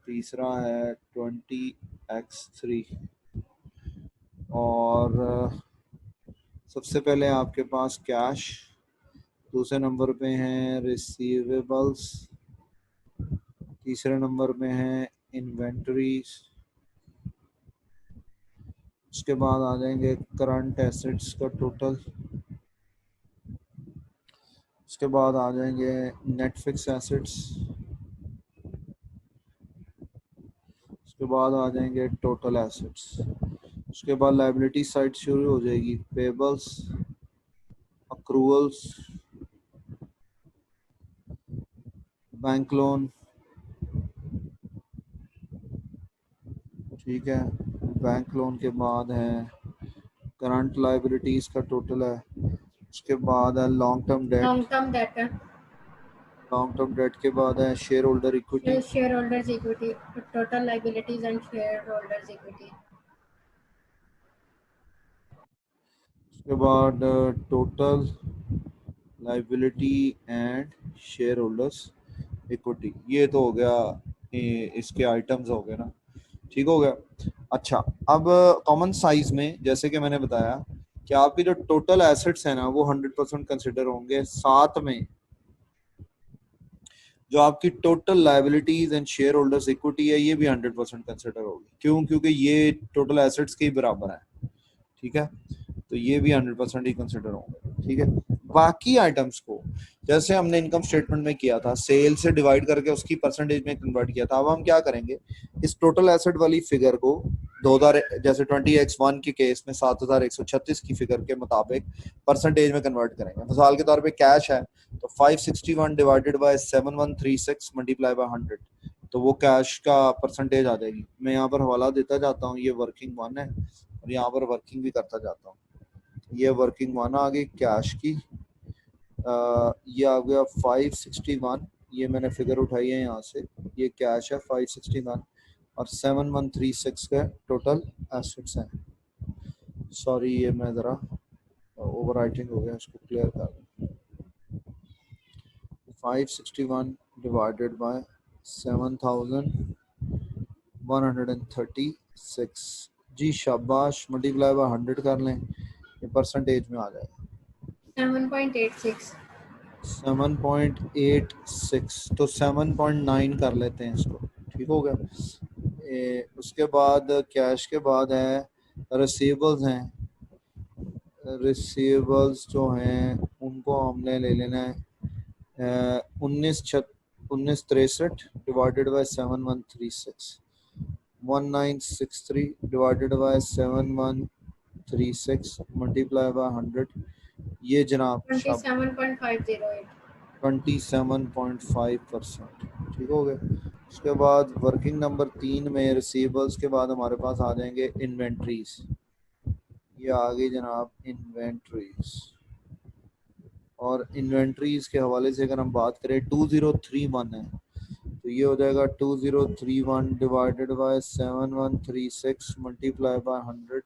तीसरा है 20x3, और सबसे पहले आपके पास कैश, दूसरे नंबर पे हैं रिसीवेबल्स, तीसरे नंबर पे हैं इन्वेंटरीज, उसके बाद आ जाएंगे करंट एसेट्स का टोटल, उसके बाद आ जाएंगे नेट फिक्स एसेट्स, उसके बाद आ जाएंगे टोटल एसेट्स, उसके बाद लाइबिलिटी साइड शुरू हो जाएगी, पेबल्स, अक्रूवल्स, बैंक लोन, ठीक है। बैंक लोन के बाद है करंट लाइबिलिटीज का टोटल है, उसके बाद है long term debt, long term debt है, लॉन्ग टर्म डेट के बाद है share holder equity, share holders equity, total liabilities and share holders equity. उसके बाद total liability and share holders equity. ये तो हो गया, इसके आइटम्स हो गए ना, ठीक हो गया। अच्छा, अब कॉमन साइज में जैसे कि मैंने बताया कि आपकी जो टोटल एसेट्स है ना वो 100% कंसिडर होंगे, साथ में जो आपकी total liabilities and share holders equity है ये भी 100% कंसिडर होगी। क्यों? क्योंकि ये टोटल एसेट्स के ही बराबर है, ठीक है। तो ये भी 100% ही कंसिडर होंगे, ठीक है। बाकी आइटम्स को जैसे हमने इनकम स्टेटमेंट में किया था, सेल से डिवाइड करके उसकी परसेंटेज में कन्वर्ट किया था, अब हम क्या करेंगे, इस टोटल एसेट वाली फिगर को 2000 जैसे 20x1 के केस में 7136 की फिगर के मुताबिक परसेंटेज में कन्वर्ट करेंगे। मिसाल के तौर पे कैश है तो 561 डिवाइडेड बाय 7136 मल्टीप्लाई बाय 100, तो वो कैश का परसेंटेज आ जाएगी। मैं यहाँ पर हवाला देता जाता हूँ, ये वर्किंग 1 है, और यहाँ पर वर्किंग भी करता जाता हूँ। ये वर्किंग 1 आ गई कैश की, ये आ गया 561, ये मैंने फिगर उठाई है यहाँ से, ये कैश है 561, और 7136 का टोटल एसेट्स हैं। सॉरी, ये मैं ज़रा ओवर राइटिंग हो गया, इसको क्लियर कर दूँ। 561 डिवाइडेड बाय 7136, जी शाबाश, मल्टीप्लाई बाय 100 कर लें, ये परसेंटेज में आ जाएगा 7.86। 7.86, तो 7.9 कर लेते हैं इसको, ठीक हो गया। उसके बाद कैश के बाद है रिसीवेबल्स हैं, रिसीवेबल्स जो हैं उनको हमने ले लेना है 19 1963 divided by 7136, 1963 divided by 7136 multiply by 100, ये जनाब 27.508 27.5%। ठीक हो गया। उसके बाद वर्किंग नंबर 3 में रिसीवेबल्स के बाद हमारे पास आ जाएंगे इन्वेंट्रीज। ये आ गई जनाब इन्वेंट्रीज। और इन्वेंट्रीज के हवाले से अगर हम बात करें 2031 है, तो ये हो जाएगा 2031 डिवाइडेड बाय 7136 मल्टीप्लाई बाय 100।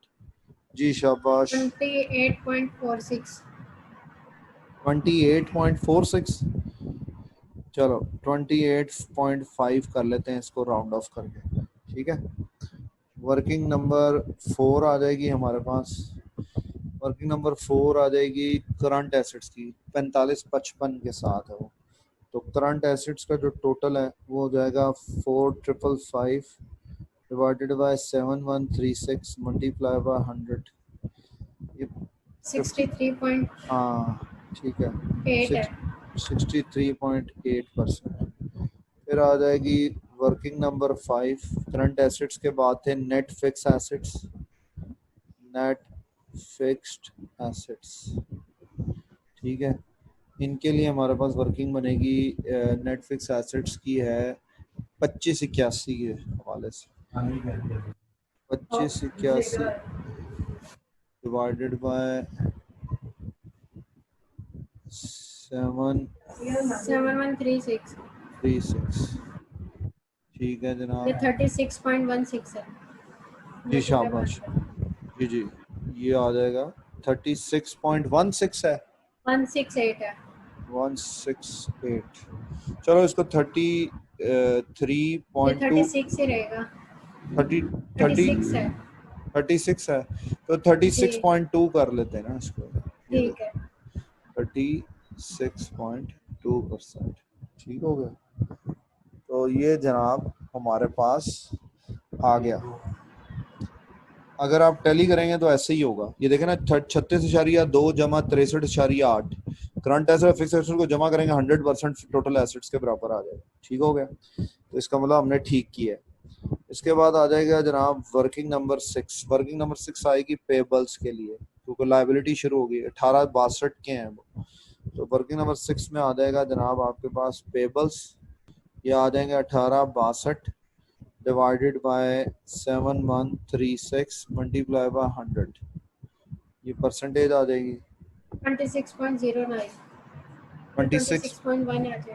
जी शाबाश। 28.46 28.46। चलो 28.5 कर लेते हैं इसको राउंड ऑफ करके। ठीक है। वर्किंग नंबर 4 आ जाएगी हमारे पास। वर्किंग नंबर 4 आ जाएगी करंट एसेट्स की, 4555 के साथ है वो। तो करंट एसेट्स का जो टोटल है वो हो जाएगा 4555 डिवाइडेड बाय 7136 मल्टीप्लाई बाय 100। ये 63.8 हाँ ठीक है, है। 63.8%। फिर आ जाएगी वर्किंग नंबर 5। करंट एसेट्स के बाद थे net fix assets. Net fixed assets, ठीक है। इनके लिए हमारे पास वर्किंग बनेगी नेट फिक्स एसेट्स की है 2581 के हवाले से। 2581 डिवाइडेड बाय 7136 ठीक है ये जनाब। 36.16 है। जी शाबाश। जी जी, ये आ जाएगा 36.16 है। 168 है। 168। चलो इसको 33.2 36 ही रहेगा। 30 36 है 36 है, तो जी 36.2 कर लेते हैं ना इसको। ये ठीक है। देखो 36.2%। ठीक हो गया। तो ये जनाब हमारे पास आ गया। अगर आप टैली करेंगे तो ऐसे ही होगा। ये देखें ना 36.2 जमा 63.8। करंट एसेट फिक्स एसेट को जमा करेंगे 100% टोटल एसेट्स के बराबर आ जाएगा। ठीक हो गया। तो इसका मतलब हमने ठीक किया है। इसके बाद आ जाएगा जनाब वर्किंग नंबर 6। वर्किंग नंबर 6 आएगी पेबल्स के लिए, क्योंकि लाइबिलिटी शुरू होगी। 1862 के हैं वो। तो वर्किंग नंबर 6 में आ जाएगा जनाब आपके पास पेबल्स। ये आ जाएंगे 1862 डिवाइडेड बाय 7136 मल्टीप्लाई बाय 100। ये परसेंटेज आ जाएगी 26.09 26। 26.1 आ जाएगा।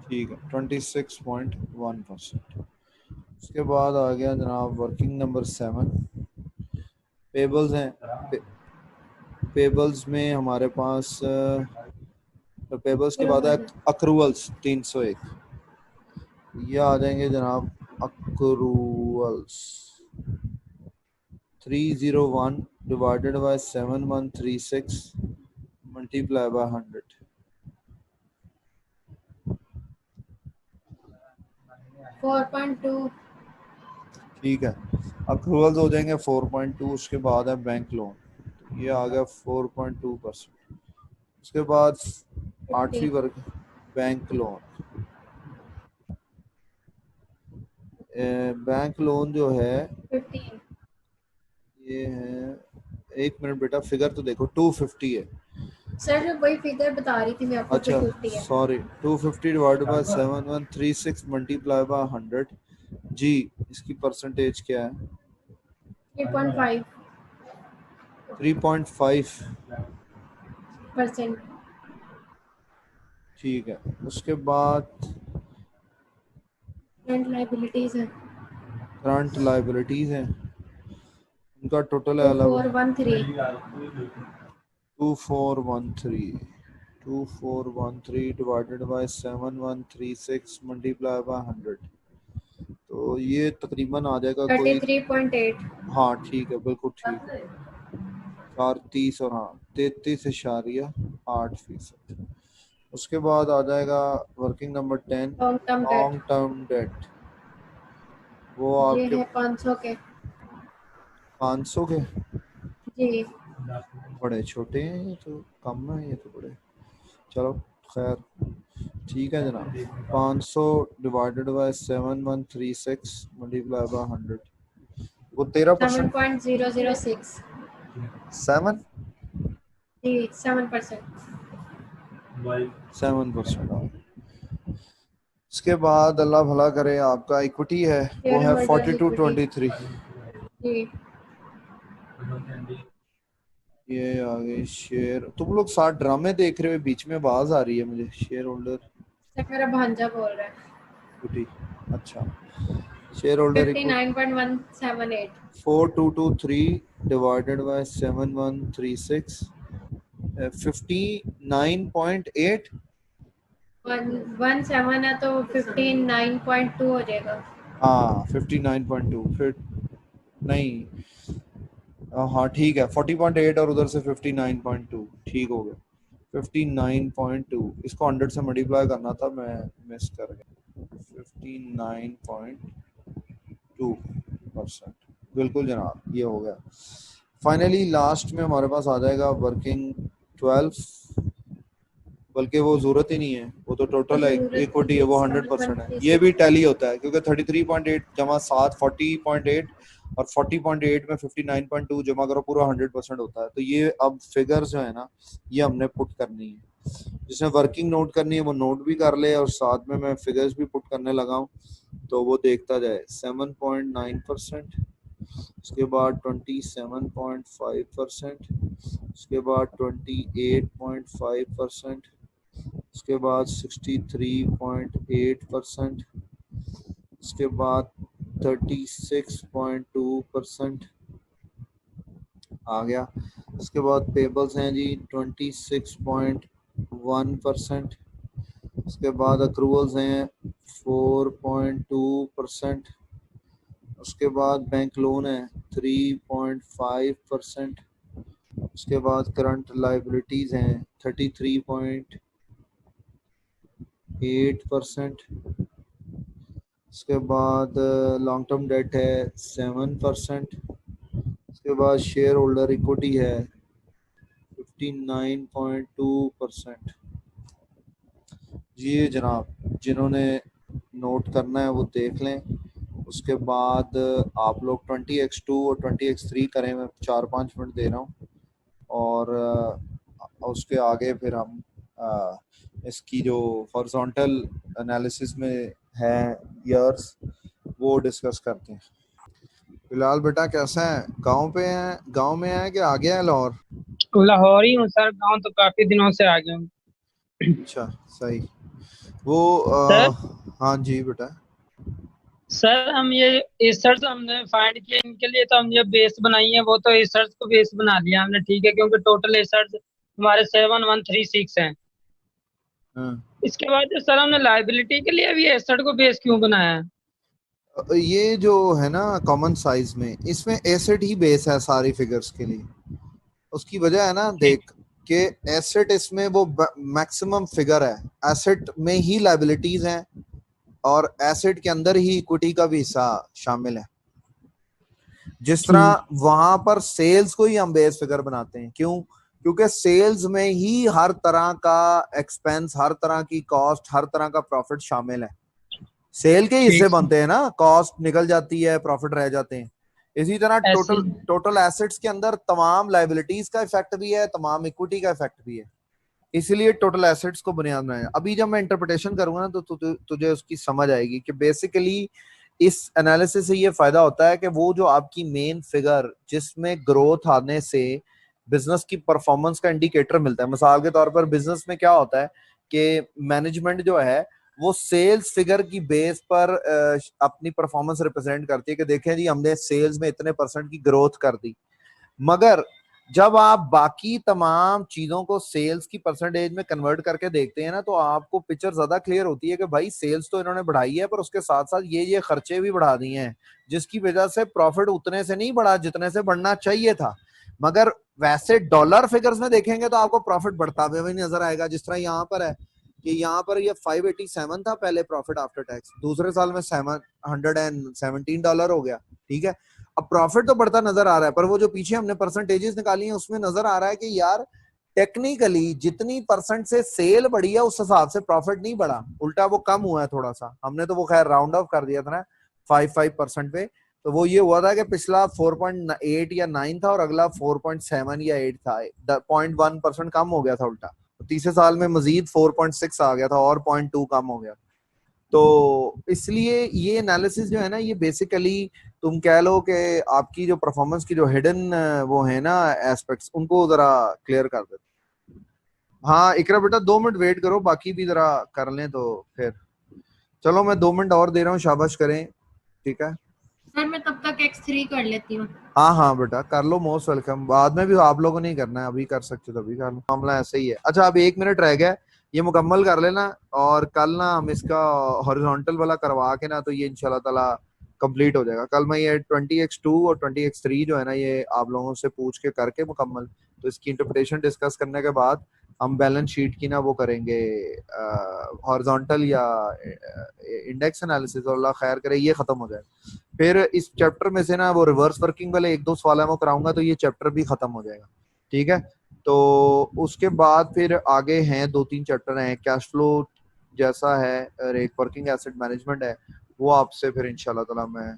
ठीक है 26.1%। उसके बाद आ गया जनाब वर्किंग नंबर 7। पेबल्स हैं। पेबल्स में हमारे पास पेबल्स के बाद है अक्रूवल्स 301। ये आ जाएंगे जनाब accruals 301 divided by 7136 multiply by 100। 4.2 ठीक है। अक्रूवल्स हो जाएंगे 4.2। उसके बाद है बैंक लोन, तो ये आ गया 4.2%। उसके बाद 8वीं 50 वर्ग बैंक लोन। बैंक लोन जो है 15 ये है, एक मिनट बेटा फिगर तो देखो 250 है। सर मैं वही फिगर बता रही थी मैं आपको अच्छा 250 है। Sorry 250 divided by 7136 multiply by 100। जी इसकी परसेंटेज क्या है? 3.5% 3.5। ठीक है। उसके बाद करंट लाइबिलिटीज है करंट लाइबिलिटीज हैं, उनका टोटल है अलग 2413 2413। 2413 डिवाइडेड बाय 7136 मल्टीप्लाई बाय 100। तो ये तकरीबन आ जाएगा कोई, 33.8 हाँ ठीक है बिल्कुल ठीक है। 430 और हाँ 33.8%। उसके बाद आ जाएगा working number 10 long term debt long term debt. वो ये आपके है 500 के 500 के जी। बड़े छोटे हैं, ये तो कम है, ये तो बड़े। चलो खैर ठीक है जनाब, 500 डिवाइडेड बाय 7136 मल्टीप्लाई बाय 100, वो 13%। 7.006 7 जी 7%। 7%। इसके बाद अल्लाह भला करे, आपका इक्विटी है वो शेयर है होल्डर्स इक्विटी 4223। जी। ये आगे शेयर, तुम लोग साथ ड्रामे देख रहे हो, बीच में आवाज आ रही है मुझे, शेयर होल्डर सर मेरा भांजा बोल रहा है। इक्विटी। अच्छा, share holder equity 59.178 4223 divided by 7136, 59.8। 117 है तो 59.2 हो जाएगा। हाँ 59.2, फिर नहीं, हाँ ठीक है, 40.8 और उधर से 59.2, ठीक हो गया। 59.2, इसको 100 से मल्टीप्लाई करना था, मैं मिस कर गया। 59.2%, बिल्कुल जनाब, ये हो गया। फाइनली लास्ट में हमारे पास आ जाएगा वर्किंग 12, बल्कि वो जरूरत ही नहीं है, वो तो टोटल इक्विटी है, वो 100% है। ये भी टैली होता है क्योंकि 33.8 जमा 7 40.8 और 40.8 में 59.2 जमा करो, पूरा 100% होता है। तो ये अब फिगर्स जो है ना, ये हमने पुट करनी है। जिसने वर्किंग नोट करनी है वो नोट भी कर ले, और साथ में मैं फिगर्स भी पुट करने लगा हूँ, तो वो देखता जाए। 7.9%, उसके बाद 27.5%, उसके बाद 28.5%, उसके बाद 63.8%, उसके बाद 36.2% आ गया। उसके बाद पेबल्स हैं जी 26.1%, उसके बाद अक्रूवल्स हैं 4.2%, उसके बाद बैंक लोन है 3.5%, उसके बाद करंट लाइबिलिटीज हैं 33.8%, उसके बाद लॉन्ग टर्म डेट है 7%, उसके बाद शेयर होल्डर इक्विटी है 59.2%। जी जनाब, जिन्होंने नोट करना है वो देख लें। उसके बाद आप लोग 20x2 और 20x3 करें, मैं 4-5 मिनट दे रहा हूँ, और उसके आगे फिर हम इसकी जो हॉरिजॉन्टल एनालिसिस में है ईयर्स, वो डिस्कस करते हैं। फिलहाल बेटा कैसा है, गांव पे है, गांव में है कि आ गया है लाहौर? लाहौर ही हूँ सर, गांव तो काफी दिनों से आ गया हूँ। अच्छा सही। वो सर हाँ जी बेटा। सर हम ये रिसर्च हमने फाइंड किया, इनके लिए तो हम ये बेस बनाई है, वो तो रिसर्च को बेस बना दिया हमने, ठीक है, क्योंकि टोटल रिसर्च हमारे 7136 हैं। हाँ। इसके बाद सर हमने लाइबिलिटी के लिए भी एसेट को बेस क्यों बनाया है? ये जो है ना कॉमन साइज में, इसमें एसेट ही बेस है सारी फिगर्स के लिए। उसकी वजह है ना, देख के एसेट इसमें वो मैक्सिमम फिगर है, एसेट में ही लाइबिलिटीज हैं, और एसेट के अंदर ही इक्विटी का भी हिस्सा शामिल है। जिस तरह वहां पर सेल्स को ही हम बेस फिगर बनाते हैं, क्यों? क्योंकि सेल्स में ही हर तरह का एक्सपेंस, हर तरह की कॉस्ट, हर तरह का प्रॉफिट शामिल है। सेल के हिस्से बनते हैं ना, कॉस्ट निकल जाती है, प्रॉफिट रह जाते हैं। इसी तरह ऐसी टोटल एसेट्स के अंदर तमाम लाइबिलिटीज का इफेक्ट भी है, तमाम इक्विटी का इफेक्ट भी है। इसलिए टोटल एसेट्स को बुनियाद बनाया। अभी जब मैं इंटरप्रिटेशन करूंगा ना, तो तुझे उसकी समझ आएगी कि बेसिकली इस एनालिसिस से ये फायदा होता है कि वो जो आपकी मेन फिगर जिसमें ग्रोथ आने से बिजनेस की परफॉर्मेंस का इंडिकेटर मिलता है। मिसाल के तौर पर बिजनेस में क्या होता है कि मैनेजमेंट जो है वो सेल्स फिगर की बेस पर अपनी परफॉर्मेंस रिप्रेजेंट करती है कि देखें जी हमने सेल्स में इतने % की ग्रोथ कर दी। मगर जब आप बाकी तमाम चीजों को सेल्स की परसेंटेज में कन्वर्ट करके देखते हैं ना, तो आपको पिक्चर ज्यादा क्लियर होती है कि भाई सेल्स तो इन्होंने बढ़ाई है, पर उसके साथ साथ ये खर्चे भी बढ़ा दिए हैं, जिसकी वजह से प्रॉफिट उतने से नहीं बढ़ा जितने से बढ़ना चाहिए था। मगर वैसे डॉलर फिगर्स में देखेंगे तो आपको प्रॉफिट बढ़ता हुआ भी नजर आएगा। जिस तरह यहाँ पर है कि यहाँ पर ये 587 था पहले प्रॉफिट आफ्टर टैक्स, दूसरे साल में $717 हो गया, ठीक है। अब प्रॉफिट तो बढ़ता नजर आ रहा है, पर वो जो पीछे हमने परसेंटेजेस निकाली हैं उसमें नजर आ रहा है कि यार टेक्निकली जितनी परसेंट से सेल बढ़ी है उस हिसाब से प्रॉफिट नहीं बढ़ा, उल्टा वो कम हुआ है थोड़ा सा। हमने तो वो खैर राउंड ऑफ कर दिया था ना 5% पे, तो वो ये हुआ था कि पिछला 4.8 या 9 था और अगला 4.7 या 8 था, 0.1% कम हो गया था उल्टा। तो तीसरे साल में मजीद 4.6 आ गया था और 0.2 कम हो गया। तो इसलिए ये एनालिसिस जो है ना, ये बेसिकली तुम कह लो कि आपकी जो परफॉर्मेंस की जो हिडन वो है ना एस्पेक्ट्स, उनको जरा क्लियर कर देते। हाँ इकरा बेटा 2 मिनट वेट करो, बाकी भी जरा कर लें तो फिर चलो मैं 2 मिनट और दे रहा हूँ, शाबाश करें, ठीक है सर मैं तब तक X3 कर लेती हूँ। हाँ हाँ बेटा कर लो, मोस्ट वेलकम। बाद में भी आप लोगों ने ही करना है, अभी कर सकते हो तभी कर लो, मामला ऐसे ही है। अच्छा अब 1 मिनट रह गया, ये मुकम्मल कर लेना और कल ना हम इसका हॉरिजॉन्टल वाला करवा के ना, तो ये इंशाल्लाह ताला कंप्लीट हो जाएगा। कल मैं ये 20x2 और 20x3 जो है ना, ये आप लोगों से पूछ के करके मुकम्मल, तो इसकी इंटरप्रिटेशन डिस्कस करने के बाद हम बैलेंस शीट की ना वो करेंगे हॉरिजॉन्टल या इंडेक्स एनालिसिस, और अल्लाह खैर करे ये खत्म हो जाए। फिर इस चैप्टर में से ना वो रिवर्स वर्किंग वाले 1-2 सवाल मैं कराऊंगा, तो ये चैप्टर भी खत्म हो जाएगा, ठीक है। तो उसके बाद फिर आगे हैं 2-3 चैप्टर हैं, कैश फ्लो जैसा है और एक वर्किंग एसेट मैनेजमेंट है, वो आपसे फिर इंशाल्लाह ताला मैं